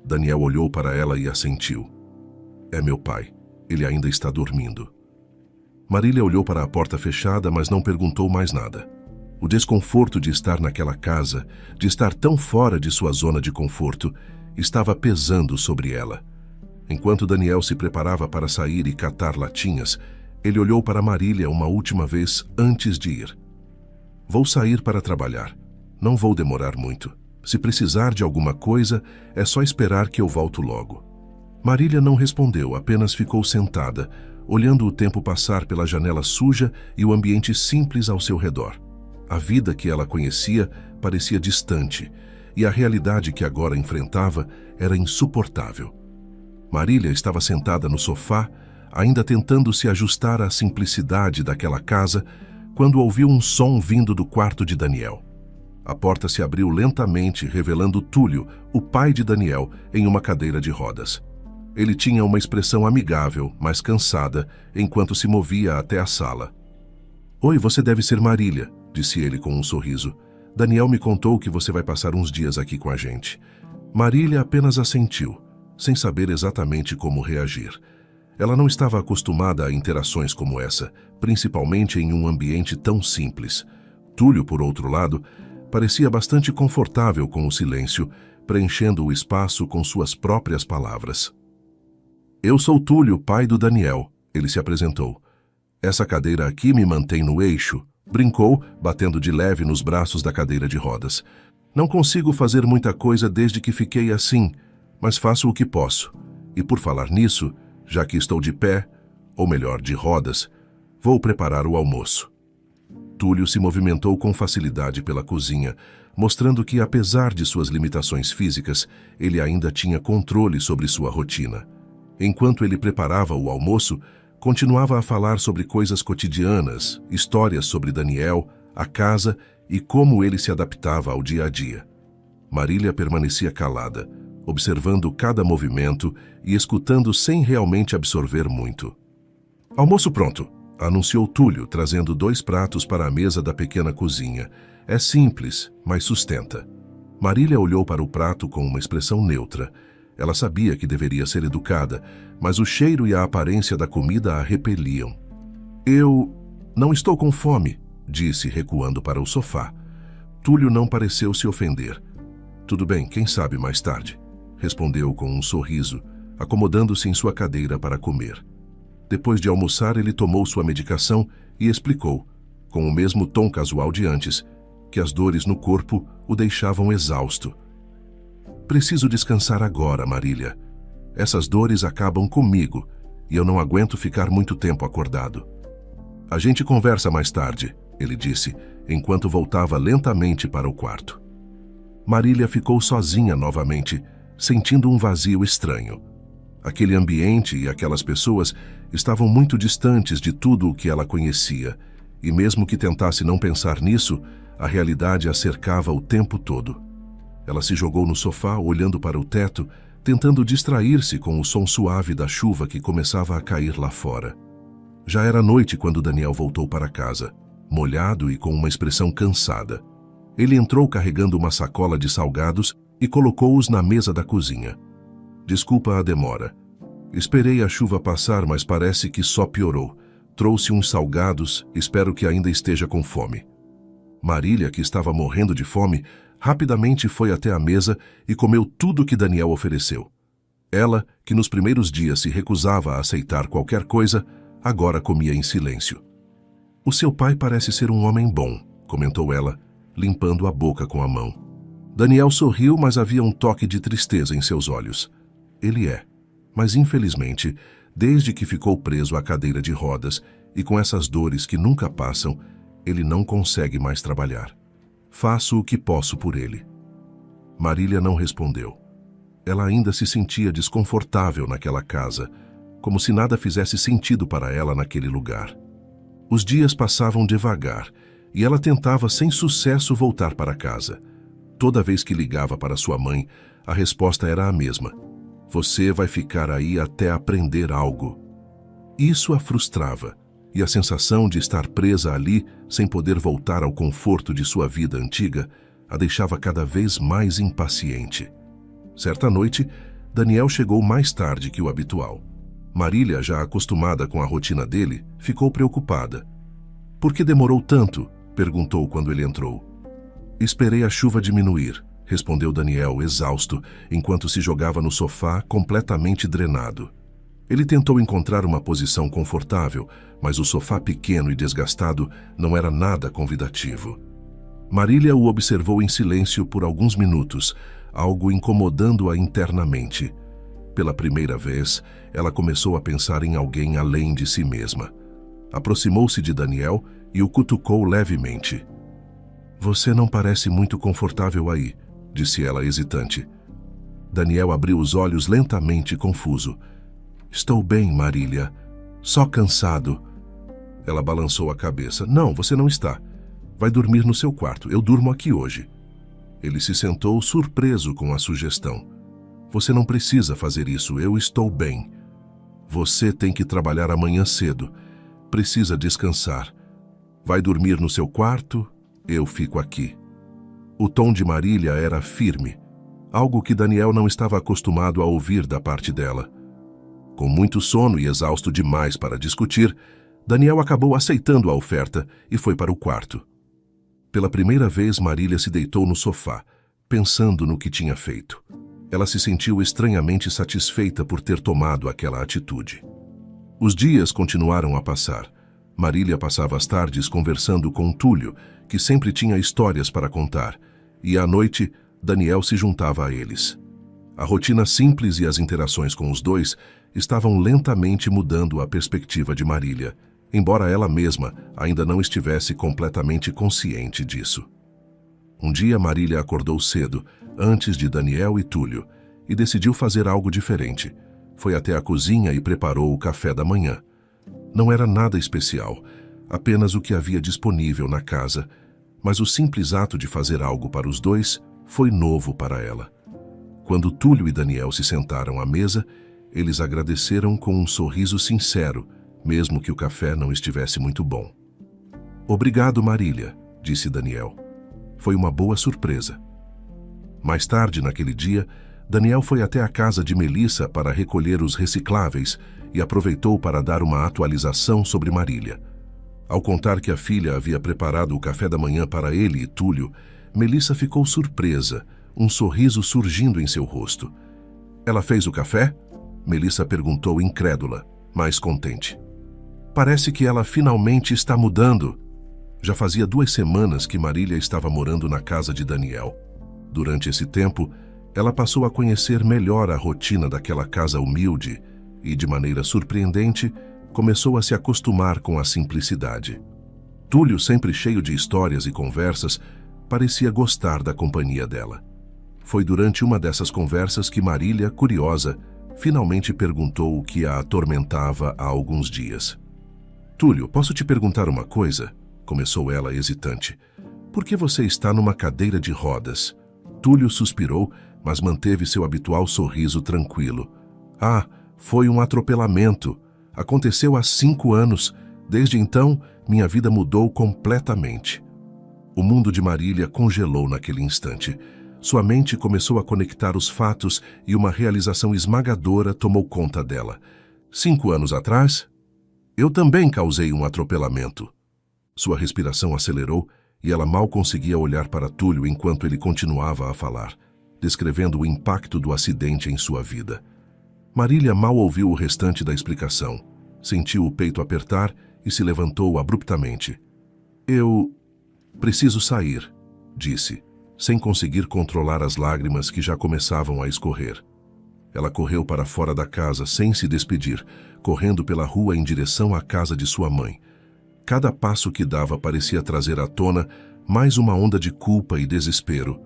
Daniel olhou para ela e assentiu. É meu pai. Ele ainda está dormindo. Marília olhou para a porta fechada, mas não perguntou mais nada. O desconforto de estar naquela casa, de estar tão fora de sua zona de conforto, estava pesando sobre ela. Enquanto Daniel se preparava para sair e catar latinhas, ele olhou para Marília uma última vez antes de ir. Vou sair para trabalhar. Não vou demorar muito. Se precisar de alguma coisa, é só esperar que eu volto logo. Marília não respondeu, apenas ficou sentada, olhando o tempo passar pela janela suja e o ambiente simples ao seu redor. A vida que ela conhecia parecia distante, e a realidade que agora enfrentava era insuportável. Marília estava sentada no sofá, ainda tentando se ajustar à simplicidade daquela casa, quando ouviu um som vindo do quarto de Daniel. A porta se abriu lentamente, revelando Túlio, o pai de Daniel, em uma cadeira de rodas. Ele tinha uma expressão amigável, mas cansada, enquanto se movia até a sala. Oi, você deve ser Marília, disse ele com um sorriso. Daniel me contou que você vai passar uns dias aqui com a gente. Marília apenas assentiu, sem saber exatamente como reagir. Ela não estava acostumada a interações como essa, principalmente em um ambiente tão simples. Túlio, por outro lado, parecia bastante confortável com o silêncio, preenchendo o espaço com suas próprias palavras. Eu sou Túlio, pai do Daniel, ele se apresentou. Essa cadeira aqui me mantém no eixo, brincou, batendo de leve nos braços da cadeira de rodas. Não consigo fazer muita coisa desde que fiquei assim, mas faço o que posso. E por falar nisso, já que estou de pé, ou melhor, de rodas, vou preparar o almoço. Túlio se movimentou com facilidade pela cozinha, mostrando que, apesar de suas limitações físicas, ele ainda tinha controle sobre sua rotina. Enquanto ele preparava o almoço, continuava a falar sobre coisas cotidianas, histórias sobre Daniel, a casa e como ele se adaptava ao dia a dia. Marília permanecia calada, observando cada movimento e escutando sem realmente absorver muito. Almoço pronto, anunciou Túlio, trazendo 2 pratos para a mesa da pequena cozinha. É simples, mas sustenta. Marília olhou para o prato com uma expressão neutra. Ela sabia que deveria ser educada, mas o cheiro e a aparência da comida a repeliam. Eu não estou com fome, disse, recuando para o sofá. Túlio não pareceu se ofender. Tudo bem, quem sabe mais tarde, respondeu com um sorriso, acomodando-se em sua cadeira para comer. Depois de almoçar, ele tomou sua medicação e explicou, com o mesmo tom casual de antes, que as dores no corpo o deixavam exausto. Preciso descansar agora, Marília. Essas dores acabam comigo e eu não aguento ficar muito tempo acordado. A gente conversa mais tarde, ele disse, enquanto voltava lentamente para o quarto. Marília ficou sozinha novamente, sentindo um vazio estranho. Aquele ambiente e aquelas pessoas estavam muito distantes de tudo o que ela conhecia, e mesmo que tentasse não pensar nisso, a realidade a cercava o tempo todo. Ela se jogou no sofá, olhando para o teto, tentando distrair-se com o som suave da chuva que começava a cair lá fora. Já era noite quando Daniel voltou para casa, molhado e com uma expressão cansada. Ele entrou carregando uma sacola de salgados e colocou-os na mesa da cozinha. Desculpa a demora. Esperei a chuva passar, mas parece que só piorou. Trouxe uns salgados, espero que ainda esteja com fome. Marília, que estava morrendo de fome, rapidamente foi até a mesa e comeu tudo que Daniel ofereceu. Ela, que nos primeiros dias se recusava a aceitar qualquer coisa, agora comia em silêncio. O seu pai parece ser um homem bom, comentou ela, limpando a boca com a mão. Daniel sorriu, mas havia um toque de tristeza em seus olhos. Ele é, mas infelizmente, desde que ficou preso à cadeira de rodas e com essas dores que nunca passam, ele não consegue mais trabalhar. Faço o que posso por ele. Marília não respondeu. Ela ainda se sentia desconfortável naquela casa, como se nada fizesse sentido para ela naquele lugar. Os dias passavam devagar e ela tentava sem sucesso voltar para casa. Toda vez que ligava para sua mãe, a resposta era a mesma. Você vai ficar aí até aprender algo. Isso a frustrava. E a sensação de estar presa ali, sem poder voltar ao conforto de sua vida antiga, a deixava cada vez mais impaciente. Certa noite, Daniel chegou mais tarde que o habitual. Marília, já acostumada com a rotina dele, ficou preocupada. Por que demorou tanto? Perguntou quando ele entrou. Esperei a chuva diminuir, respondeu Daniel, exausto, enquanto se jogava no sofá, completamente drenado. Ele tentou encontrar uma posição confortável, mas o sofá pequeno e desgastado não era nada convidativo. Marília o observou em silêncio por alguns minutos, algo incomodando-a internamente. Pela primeira vez, ela começou a pensar em alguém além de si mesma. Aproximou-se de Daniel e o cutucou levemente. Você não parece muito confortável aí, disse ela hesitante. Daniel abriu os olhos lentamente, confuso. Estou bem, Marília. Só cansado. Ela balançou a cabeça. Não, você não está. Vai dormir no seu quarto. Eu durmo aqui hoje. Ele se sentou surpreso com a sugestão. Você não precisa fazer isso. Eu estou bem. Você tem que trabalhar amanhã cedo. Precisa descansar. Vai dormir no seu quarto? Eu fico aqui. O tom de Marília era firme, algo que Daniel não estava acostumado a ouvir da parte dela. Com muito sono e exausto demais para discutir, Daniel acabou aceitando a oferta e foi para o quarto. Pela primeira vez, Marília se deitou no sofá, pensando no que tinha feito. Ela se sentiu estranhamente satisfeita por ter tomado aquela atitude. Os dias continuaram a passar. Marília passava as tardes conversando com Túlio, que sempre tinha histórias para contar, e à noite, Daniel se juntava a eles. A rotina simples e as interações com os dois estavam lentamente mudando a perspectiva de Marília, embora ela mesma ainda não estivesse completamente consciente disso. Um dia Marília acordou cedo, antes de Daniel e Túlio, e decidiu fazer algo diferente. Foi até a cozinha e preparou o café da manhã. Não era nada especial, apenas o que havia disponível na casa, mas o simples ato de fazer algo para os dois foi novo para ela. Quando Túlio e Daniel se sentaram à mesa, eles agradeceram com um sorriso sincero, mesmo que o café não estivesse muito bom. Obrigado, Marília, disse Daniel. Foi uma boa surpresa. Mais tarde, naquele dia, Daniel foi até a casa de Melissa para recolher os recicláveis e aproveitou para dar uma atualização sobre Marília. Ao contar que a filha havia preparado o café da manhã para ele e Túlio, Melissa ficou surpresa, um sorriso surgindo em seu rosto. "Ela fez o café?" Melissa perguntou incrédula, mas contente. "Parece que ela finalmente está mudando." Já fazia 2 semanas que Marília estava morando na casa de Daniel. Durante esse tempo, ela passou a conhecer melhor a rotina daquela casa humilde e, de maneira surpreendente, começou a se acostumar com a simplicidade. Túlio, sempre cheio de histórias e conversas, parecia gostar da companhia dela. Foi durante uma dessas conversas que Marília, curiosa, finalmente perguntou o que a atormentava há alguns dias. "Túlio, posso te perguntar uma coisa?" começou ela hesitante. "Por que você está numa cadeira de rodas?" Túlio suspirou, mas manteve seu habitual sorriso tranquilo. "Ah, foi um atropelamento. Aconteceu há 5 anos. Desde então, minha vida mudou completamente." O mundo de Marília congelou naquele instante. Sua mente começou a conectar os fatos e uma realização esmagadora tomou conta dela. 5 anos atrás, eu também causei um atropelamento. Sua respiração acelerou e ela mal conseguia olhar para Túlio enquanto ele continuava a falar, descrevendo o impacto do acidente em sua vida. Marília mal ouviu o restante da explicação. Sentiu o peito apertar e se levantou abruptamente. "Eu preciso sair", disse, sem conseguir controlar as lágrimas que já começavam a escorrer. Ela correu para fora da casa sem se despedir, correndo pela rua em direção à casa de sua mãe. Cada passo que dava parecia trazer à tona mais uma onda de culpa e desespero.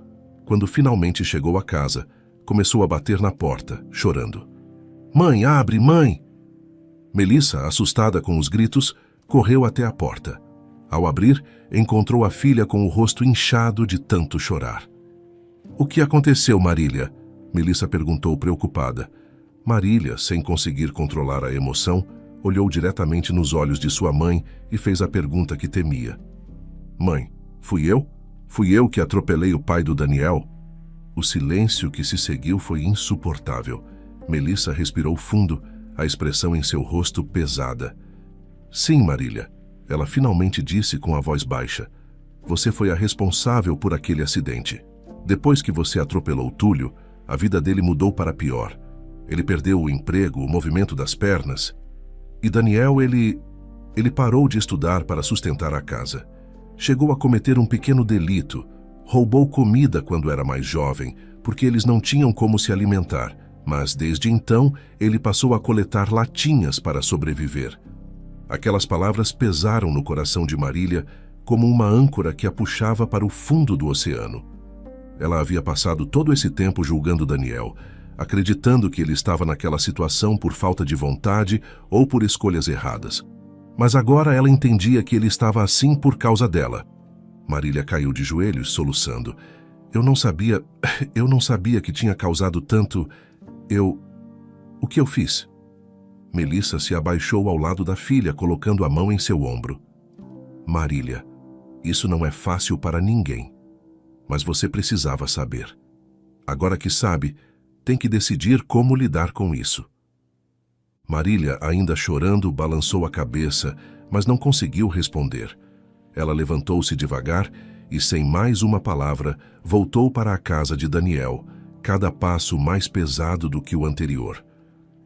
Quando finalmente chegou à casa, começou a bater na porta, chorando. "Mãe, abre, mãe!" Melissa, assustada com os gritos, correu até a porta. Ao abrir, encontrou a filha com o rosto inchado de tanto chorar. "O que aconteceu, Marília?" Melissa perguntou preocupada. Marília, sem conseguir controlar a emoção, olhou diretamente nos olhos de sua mãe e fez a pergunta que temia. "Mãe, fui eu? Fui eu que atropelei o pai do Daniel?" O silêncio que se seguiu foi insuportável. Melissa respirou fundo, a expressão em seu rosto pesada. "Sim, Marília," ela finalmente disse com a voz baixa. "Você foi a responsável por aquele acidente. Depois que você atropelou Túlio, a vida dele mudou para pior. Ele perdeu o emprego, o movimento das pernas. E Daniel, ele parou de estudar para sustentar a casa. Chegou a cometer um pequeno delito. Roubou comida quando era mais jovem, porque eles não tinham como se alimentar. Mas desde então, ele passou a coletar latinhas para sobreviver." Aquelas palavras pesaram no coração de Marília como uma âncora que a puxava para o fundo do oceano. Ela havia passado todo esse tempo julgando Daniel, acreditando que ele estava naquela situação por falta de vontade ou por escolhas erradas. Mas agora ela entendia que ele estava assim por causa dela. Marília caiu de joelhos, soluçando. Eu não sabia que tinha causado tanto... O que eu fiz?" Melissa se abaixou ao lado da filha, colocando a mão em seu ombro. "Marília, isso não é fácil para ninguém. Mas você precisava saber. Agora que sabe, tem que decidir como lidar com isso." Marília, ainda chorando, balançou a cabeça, mas não conseguiu responder. Ela levantou-se devagar e, sem mais uma palavra, voltou para a casa de Daniel, cada passo mais pesado do que o anterior.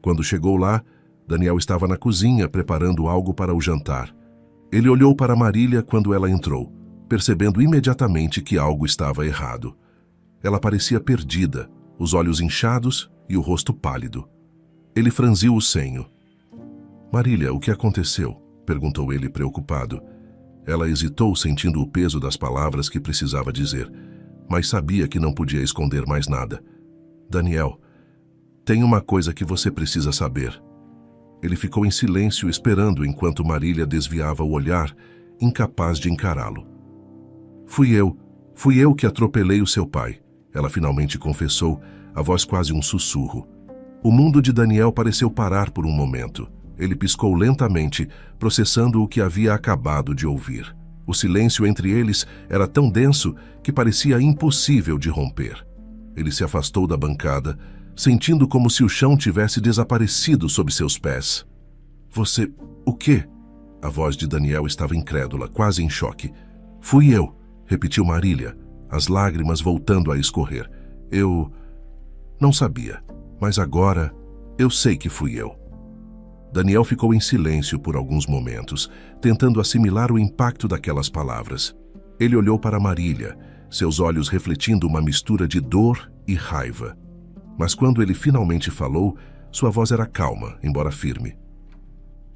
Quando chegou lá, Daniel estava na cozinha preparando algo para o jantar. Ele olhou para Marília quando ela entrou, percebendo imediatamente que algo estava errado. Ela parecia perdida, os olhos inchados e o rosto pálido. Ele franziu o senho. "Marília, o que aconteceu?" perguntou ele preocupado. Ela hesitou, sentindo o peso das palavras que precisava dizer, mas sabia que não podia esconder mais nada. "Daniel, tem uma coisa que você precisa saber." Ele ficou em silêncio esperando enquanto Marília desviava o olhar, incapaz de encará-lo. Fui eu que atropelei o seu pai," ela finalmente confessou, a voz quase um sussurro. O mundo de Daniel pareceu parar por um momento. Ele piscou lentamente, processando o que havia acabado de ouvir. O silêncio entre eles era tão denso que parecia impossível de romper. Ele se afastou da bancada, sentindo como se o chão tivesse desaparecido sob seus pés. Você... o quê? A voz de Daniel estava incrédula, quase em choque. Fui eu, repetiu Marília, as lágrimas voltando a escorrer. Eu... não sabia, mas agora eu sei que fui eu. Daniel ficou em silêncio por alguns momentos, tentando assimilar o impacto daquelas palavras. Ele olhou para Marília, seus olhos refletindo uma mistura de dor e raiva. Mas quando ele finalmente falou, sua voz era calma, embora firme.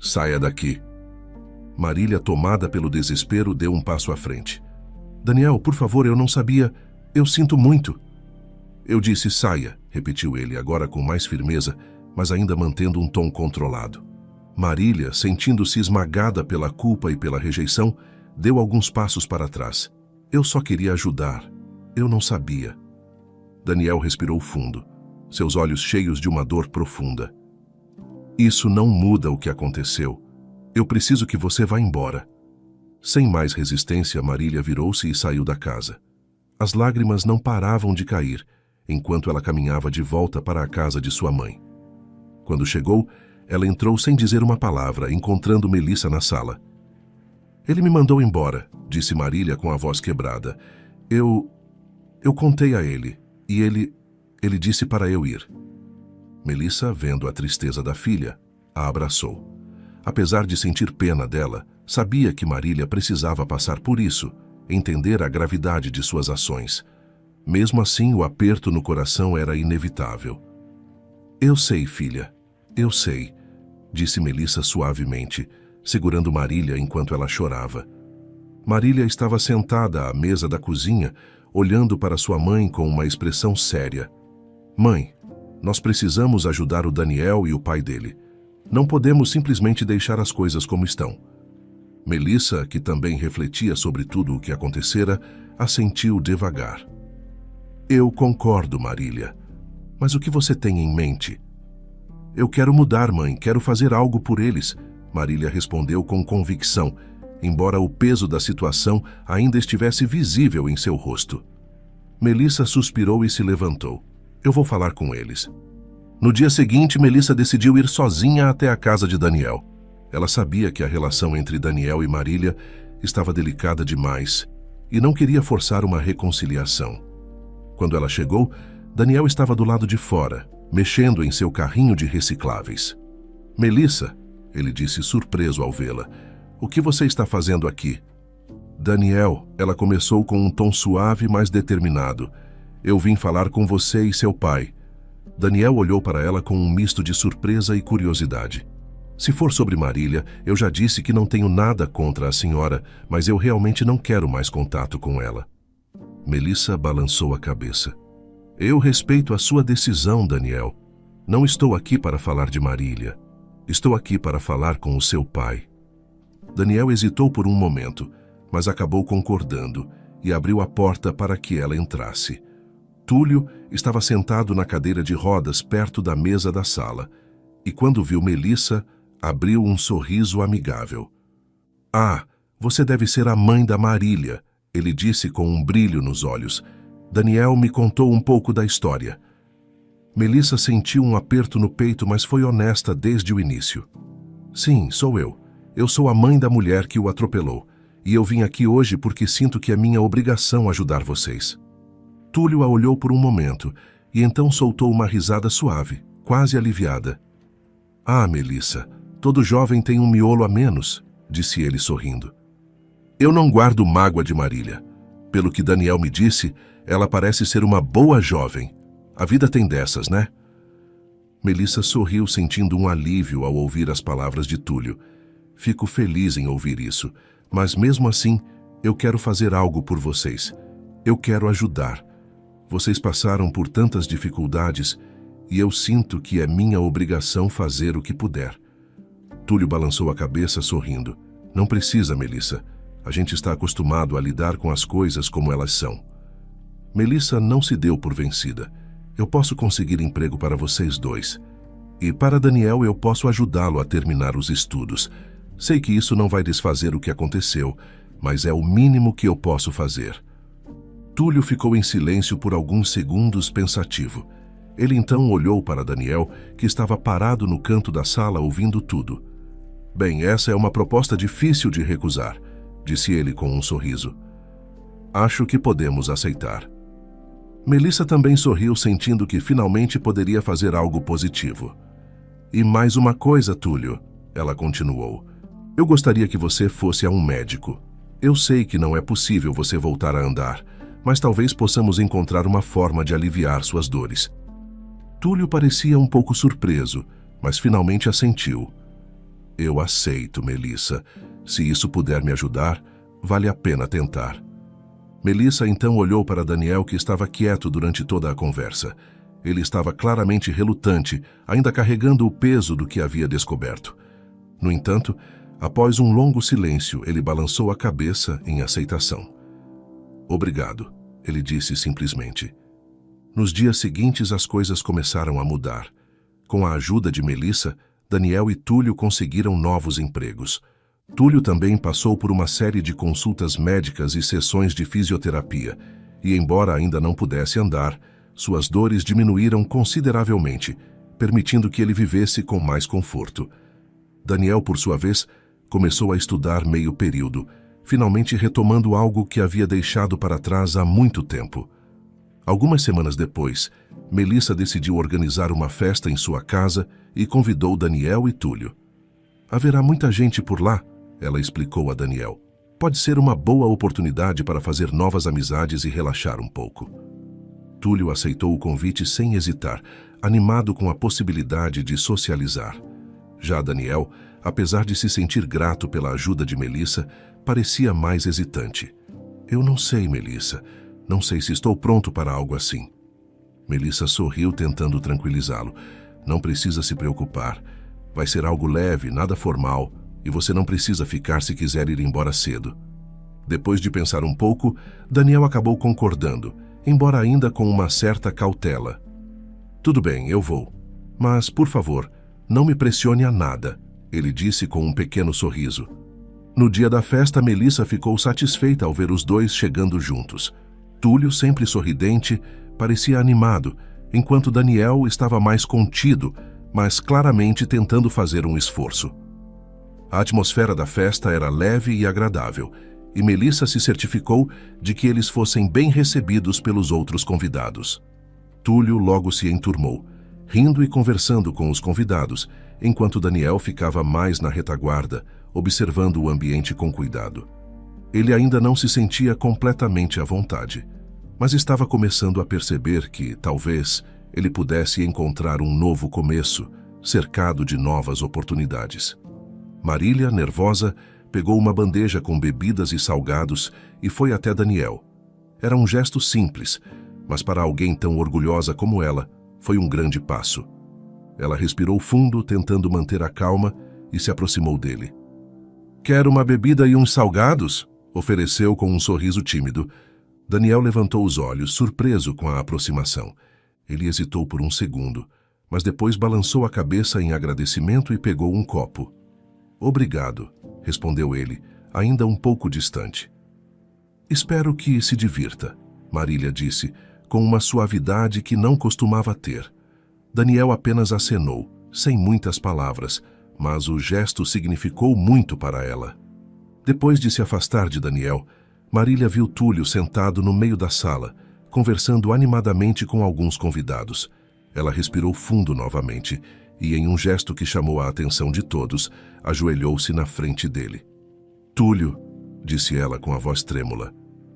Saia daqui. Marília, tomada pelo desespero, deu um passo à frente. Daniel, por favor, eu não sabia. Eu sinto muito. Eu disse saia, repetiu ele, agora com mais firmeza, mas ainda mantendo um tom controlado. Marília, sentindo-se esmagada pela culpa e pela rejeição, deu alguns passos para trás. Eu só queria ajudar. Eu não sabia. Daniel respirou fundo, seus olhos cheios de uma dor profunda. Isso não muda o que aconteceu. Eu preciso que você vá embora. Sem mais resistência, Marília virou-se e saiu da casa. As lágrimas não paravam de cair, enquanto ela caminhava de volta para a casa de sua mãe. Quando chegou, ela entrou sem dizer uma palavra, encontrando Melissa na sala. Ele me mandou embora, disse Marília com a voz quebrada. Eu contei a ele, e ele disse para eu ir. Melissa, vendo a tristeza da filha, a abraçou. Apesar de sentir pena dela, sabia que Marília precisava passar por isso, entender a gravidade de suas ações. Mesmo assim, o aperto no coração era inevitável. Eu sei, filha, eu sei, disse Melissa suavemente, segurando Marília enquanto ela chorava. Marília estava sentada à mesa da cozinha, olhando para sua mãe com uma expressão séria. Mãe, nós precisamos ajudar o Daniel e o pai dele. Não podemos simplesmente deixar as coisas como estão. Melissa, que também refletia sobre tudo o que acontecera, assentiu devagar. Eu concordo, Marília. Mas o que você tem em mente? Eu quero mudar, mãe. Quero fazer algo por eles, Marília respondeu com convicção, embora o peso da situação ainda estivesse visível em seu rosto. Melissa suspirou e se levantou. Eu vou falar com eles. No dia seguinte, Melissa decidiu ir sozinha até a casa de Daniel. Ela sabia que a relação entre Daniel e Marília estava delicada demais e não queria forçar uma reconciliação. Quando ela chegou, Daniel estava do lado de fora, mexendo em seu carrinho de recicláveis. Melissa, ele disse surpreso ao vê-la, o que você está fazendo aqui? Daniel, ela começou com um tom suave, mas determinado. Eu vim falar com você e seu pai. Daniel olhou para ela com um misto de surpresa e curiosidade. Se for sobre Marília, eu já disse que não tenho nada contra a senhora, mas eu realmente não quero mais contato com ela. Melissa balançou a cabeça. Eu respeito a sua decisão, Daniel. Não estou aqui para falar de Marília. Estou aqui para falar com o seu pai. Daniel hesitou por um momento, mas acabou concordando e abriu a porta para que ela entrasse. Túlio estava sentado na cadeira de rodas perto da mesa da sala, e quando viu Melissa, abriu um sorriso amigável. Ah, você deve ser a mãe da Marília, ele disse com um brilho nos olhos. Daniel me contou um pouco da história. Melissa sentiu um aperto no peito, mas foi honesta desde o início. Sim, sou eu. Eu sou a mãe da mulher que o atropelou, e eu vim aqui hoje porque sinto que é minha obrigação ajudar vocês. Túlio a olhou por um momento, e então soltou uma risada suave, quase aliviada. Ah, Melissa, todo jovem tem um miolo a menos, disse ele sorrindo. Eu não guardo mágoa de Marília. Pelo que Daniel me disse, ela parece ser uma boa jovem. A vida tem dessas, né? Melissa sorriu, sentindo um alívio ao ouvir as palavras de Túlio. Fico feliz em ouvir isso, mas mesmo assim, eu quero fazer algo por vocês. Eu quero ajudar. Vocês passaram por tantas dificuldades e eu sinto que é minha obrigação fazer o que puder. Túlio balançou a cabeça, sorrindo. Não precisa, Melissa. A gente está acostumado a lidar com as coisas como elas são. Melissa não se deu por vencida. Eu posso conseguir emprego para vocês dois. E para Daniel eu posso ajudá-lo a terminar os estudos. Sei que isso não vai desfazer o que aconteceu, mas é o mínimo que eu posso fazer. Túlio ficou em silêncio por alguns segundos pensativo. Ele então olhou para Daniel, que estava parado no canto da sala ouvindo tudo. Bem, essa é uma proposta difícil de recusar, disse ele com um sorriso. Acho que podemos aceitar. Melissa também sorriu, sentindo que finalmente poderia fazer algo positivo. E mais uma coisa, Túlio, ela continuou. Eu gostaria que você fosse a um médico. Eu sei que não é possível você voltar a andar, mas talvez possamos encontrar uma forma de aliviar suas dores. Túlio parecia um pouco surpreso, mas finalmente assentiu. Eu aceito, Melissa. Se isso puder me ajudar, vale a pena tentar. Melissa então olhou para Daniel, que estava quieto durante toda a conversa. Ele estava claramente relutante, ainda carregando o peso do que havia descoberto. No entanto, após um longo silêncio, ele balançou a cabeça em aceitação. Obrigado, ele disse simplesmente. Nos dias seguintes, as coisas começaram a mudar. Com a ajuda de Melissa, Daniel e Túlio conseguiram novos empregos. Túlio também passou por uma série de consultas médicas e sessões de fisioterapia, e embora ainda não pudesse andar, suas dores diminuíram consideravelmente, permitindo que ele vivesse com mais conforto. Daniel, por sua vez, começou a estudar meio período, finalmente retomando algo que havia deixado para trás há muito tempo. Algumas semanas depois, Melissa decidiu organizar uma festa em sua casa e convidou Daniel e Túlio. Haverá muita gente por lá, ela explicou a Daniel. Pode ser uma boa oportunidade para fazer novas amizades e relaxar um pouco. Túlio aceitou o convite sem hesitar, animado com a possibilidade de socializar. Já Daniel, apesar de se sentir grato pela ajuda de Melissa, parecia mais hesitante. Eu não sei, Melissa. Não sei se estou pronto para algo assim. Melissa sorriu, tentando tranquilizá-lo. Não precisa se preocupar. Vai ser algo leve, nada formal, e você não precisa ficar se quiser ir embora cedo. Depois de pensar um pouco, Daniel acabou concordando, embora ainda com uma certa cautela. Tudo bem, eu vou. Mas, por favor, não me pressione a nada, ele disse com um pequeno sorriso. No dia da festa, Melissa ficou satisfeita ao ver os dois chegando juntos. Túlio, sempre sorridente, parecia animado, enquanto Daniel estava mais contido, mas claramente tentando fazer um esforço. A atmosfera da festa era leve e agradável, e Melissa se certificou de que eles fossem bem recebidos pelos outros convidados. Túlio logo se enturmou, rindo e conversando com os convidados, enquanto Daniel ficava mais na retaguarda, observando o ambiente com cuidado. Ele ainda não se sentia completamente à vontade, mas estava começando a perceber que, talvez, ele pudesse encontrar um novo começo, cercado de novas oportunidades. Marília, nervosa, pegou uma bandeja com bebidas e salgados e foi até Daniel. Era um gesto simples, mas para alguém tão orgulhosa como ela, foi um grande passo. Ela respirou fundo, tentando manter a calma, e se aproximou dele. "Quer uma bebida e uns salgados?" ofereceu com um sorriso tímido. Daniel levantou os olhos, surpreso com a aproximação. Ele hesitou por um segundo, mas depois balançou a cabeça em agradecimento e pegou um copo. "Obrigado", respondeu ele, ainda um pouco distante. "Espero que se divirta", Marília disse, com uma suavidade que não costumava ter. Daniel apenas acenou, sem muitas palavras, mas o gesto significou muito para ela. Depois de se afastar de Daniel, Marília viu Túlio sentado no meio da sala, conversando animadamente com alguns convidados. Ela respirou fundo novamente e, em um gesto que chamou a atenção de todos, ajoelhou-se na frente dele. "Túlio", disse ela com a voz trêmula,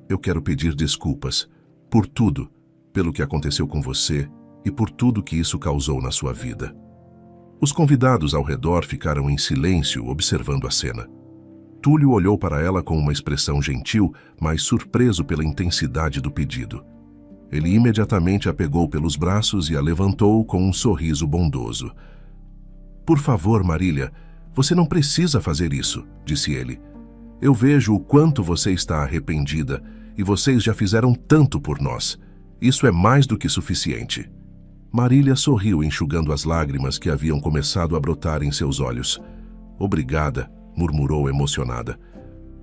"eu quero pedir desculpas por tudo, pelo que aconteceu com você e por tudo que isso causou na sua vida." Os convidados ao redor ficaram em silêncio, observando a cena. Túlio olhou para ela com uma expressão gentil, mas surpreso pela intensidade do pedido. Ele imediatamente a pegou pelos braços e a levantou com um sorriso bondoso. "Por favor, Marília, você não precisa fazer isso", disse ele. "Eu vejo o quanto você está arrependida e vocês já fizeram tanto por nós. Isso é mais do que suficiente." Marília sorriu, enxugando as lágrimas que haviam começado a brotar em seus olhos. "Obrigada", murmurou emocionada.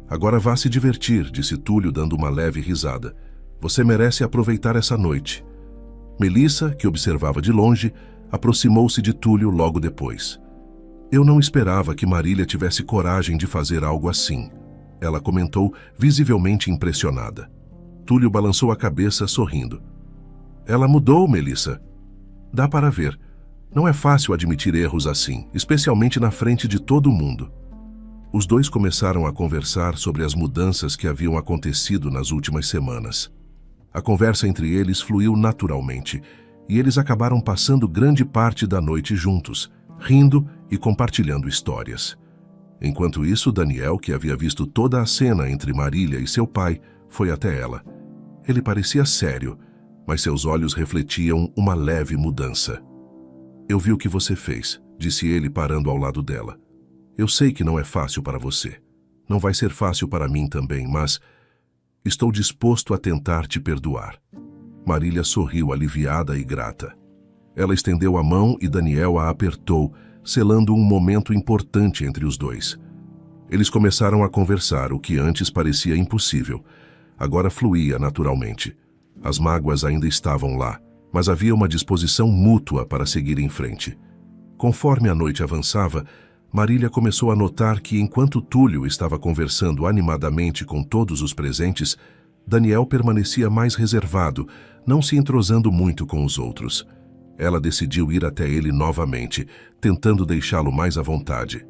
"Agora vá se divertir", disse Túlio, dando uma leve risada. Você merece aproveitar essa noite. Melissa, que observava de longe, aproximou-se de Túlio logo depois. Eu não esperava que Marília tivesse coragem de fazer algo assim. Ela comentou, visivelmente impressionada. Túlio balançou a cabeça, sorrindo. Ela mudou, Melissa. Dá para ver. Não é fácil admitir erros assim, especialmente na frente de todo mundo. Os dois começaram a conversar sobre as mudanças que haviam acontecido nas últimas semanas. A conversa entre eles fluiu naturalmente, e eles acabaram passando grande parte da noite juntos, rindo e compartilhando histórias. Enquanto isso, Daniel, que havia visto toda a cena entre Marília e seu pai, foi até ela. Ele parecia sério, mas seus olhos refletiam uma leve mudança. Eu vi o que você fez, disse ele parando ao lado dela. Eu sei que não é fácil para você. Não vai ser fácil para mim também, mas estou disposto a tentar te perdoar. Marília sorriu aliviada e grata. Ela estendeu a mão e Daniel a apertou, selando um momento importante entre os dois. Eles começaram a conversar, o que antes parecia impossível. Agora fluía naturalmente. As mágoas ainda estavam lá, mas havia uma disposição mútua para seguir em frente. Conforme a noite avançava, Marília começou a notar que, enquanto Túlio estava conversando animadamente com todos os presentes, Daniel permanecia mais reservado, não se entrosando muito com os outros. Ela decidiu ir até ele novamente, tentando deixá-lo mais à vontade.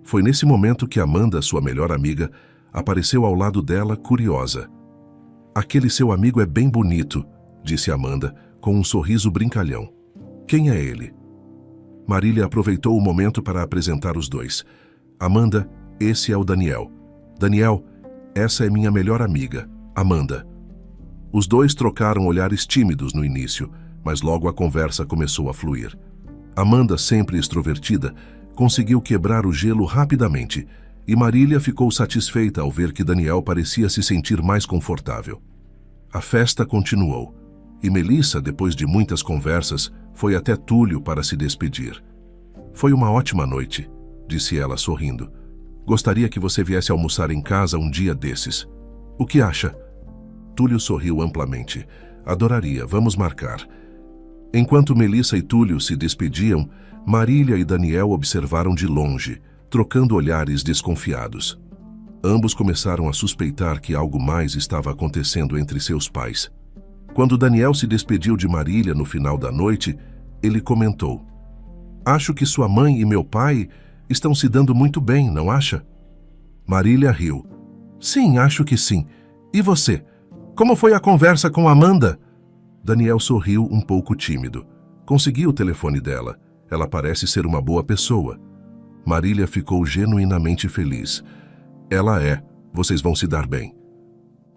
Foi nesse momento que Amanda, sua melhor amiga, apareceu ao lado dela, curiosa. Aquele seu amigo é bem bonito, disse Amanda, com um sorriso brincalhão. Quem é ele? Marília aproveitou o momento para apresentar os dois. Amanda, esse é o Daniel. Daniel, essa é minha melhor amiga, Amanda. Os dois trocaram olhares tímidos no início, mas logo a conversa começou a fluir. Amanda, sempre extrovertida, conseguiu quebrar o gelo rapidamente, e Marília ficou satisfeita ao ver que Daniel parecia se sentir mais confortável. A festa continuou, e Melissa, depois de muitas conversas, foi até Túlio para se despedir. Foi uma ótima noite, disse ela sorrindo. Gostaria que você viesse almoçar em casa um dia desses. O que acha? Túlio sorriu amplamente. Adoraria, vamos marcar. Enquanto Melissa e Túlio se despediam, Marília e Daniel observaram de longe, trocando olhares desconfiados. Ambos começaram a suspeitar que algo mais estava acontecendo entre seus pais. Quando Daniel se despediu de Marília no final da noite, ele comentou: Acho que sua mãe e meu pai estão se dando muito bem, não acha? Marília riu. Sim, acho que sim. E você? Como foi a conversa com Amanda? Daniel sorriu um pouco tímido. Consegui o telefone dela. Ela parece ser uma boa pessoa. Marília ficou genuinamente feliz. Ela é. Vocês vão se dar bem.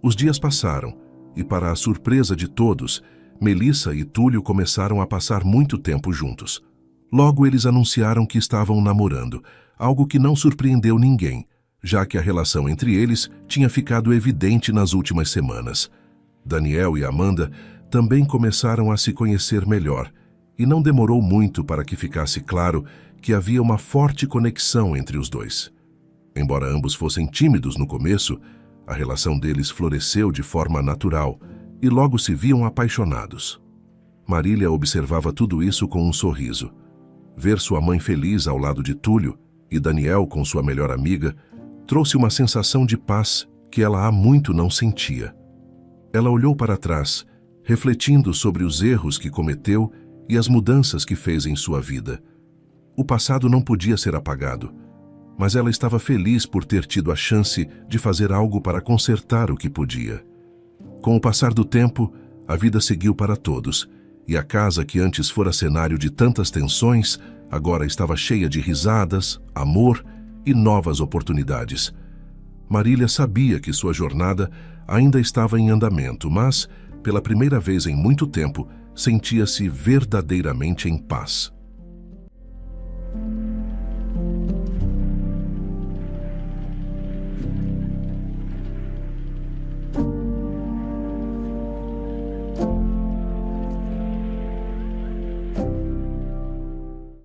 Os dias passaram, e para a surpresa de todos, Melissa e Túlio começaram a passar muito tempo juntos. Logo eles anunciaram que estavam namorando, algo que não surpreendeu ninguém, já que a relação entre eles tinha ficado evidente nas últimas semanas. Daniel e Amanda também começaram a se conhecer melhor, e não demorou muito para que ficasse claro que havia uma forte conexão entre os dois. Embora ambos fossem tímidos no começo, a relação deles floresceu de forma natural e logo se viam apaixonados. Marília observava tudo isso com um sorriso. Ver sua mãe feliz ao lado de Túlio e Daniel com sua melhor amiga trouxe uma sensação de paz que ela há muito não sentia. Ela olhou para trás, refletindo sobre os erros que cometeu e as mudanças que fez em sua vida. O passado não podia ser apagado, mas ela estava feliz por ter tido a chance de fazer algo para consertar o que podia. Com o passar do tempo, a vida seguiu para todos, e a casa que antes fora cenário de tantas tensões, agora estava cheia de risadas, amor e novas oportunidades. Marília sabia que sua jornada ainda estava em andamento, mas, pela primeira vez em muito tempo, sentia-se verdadeiramente em paz.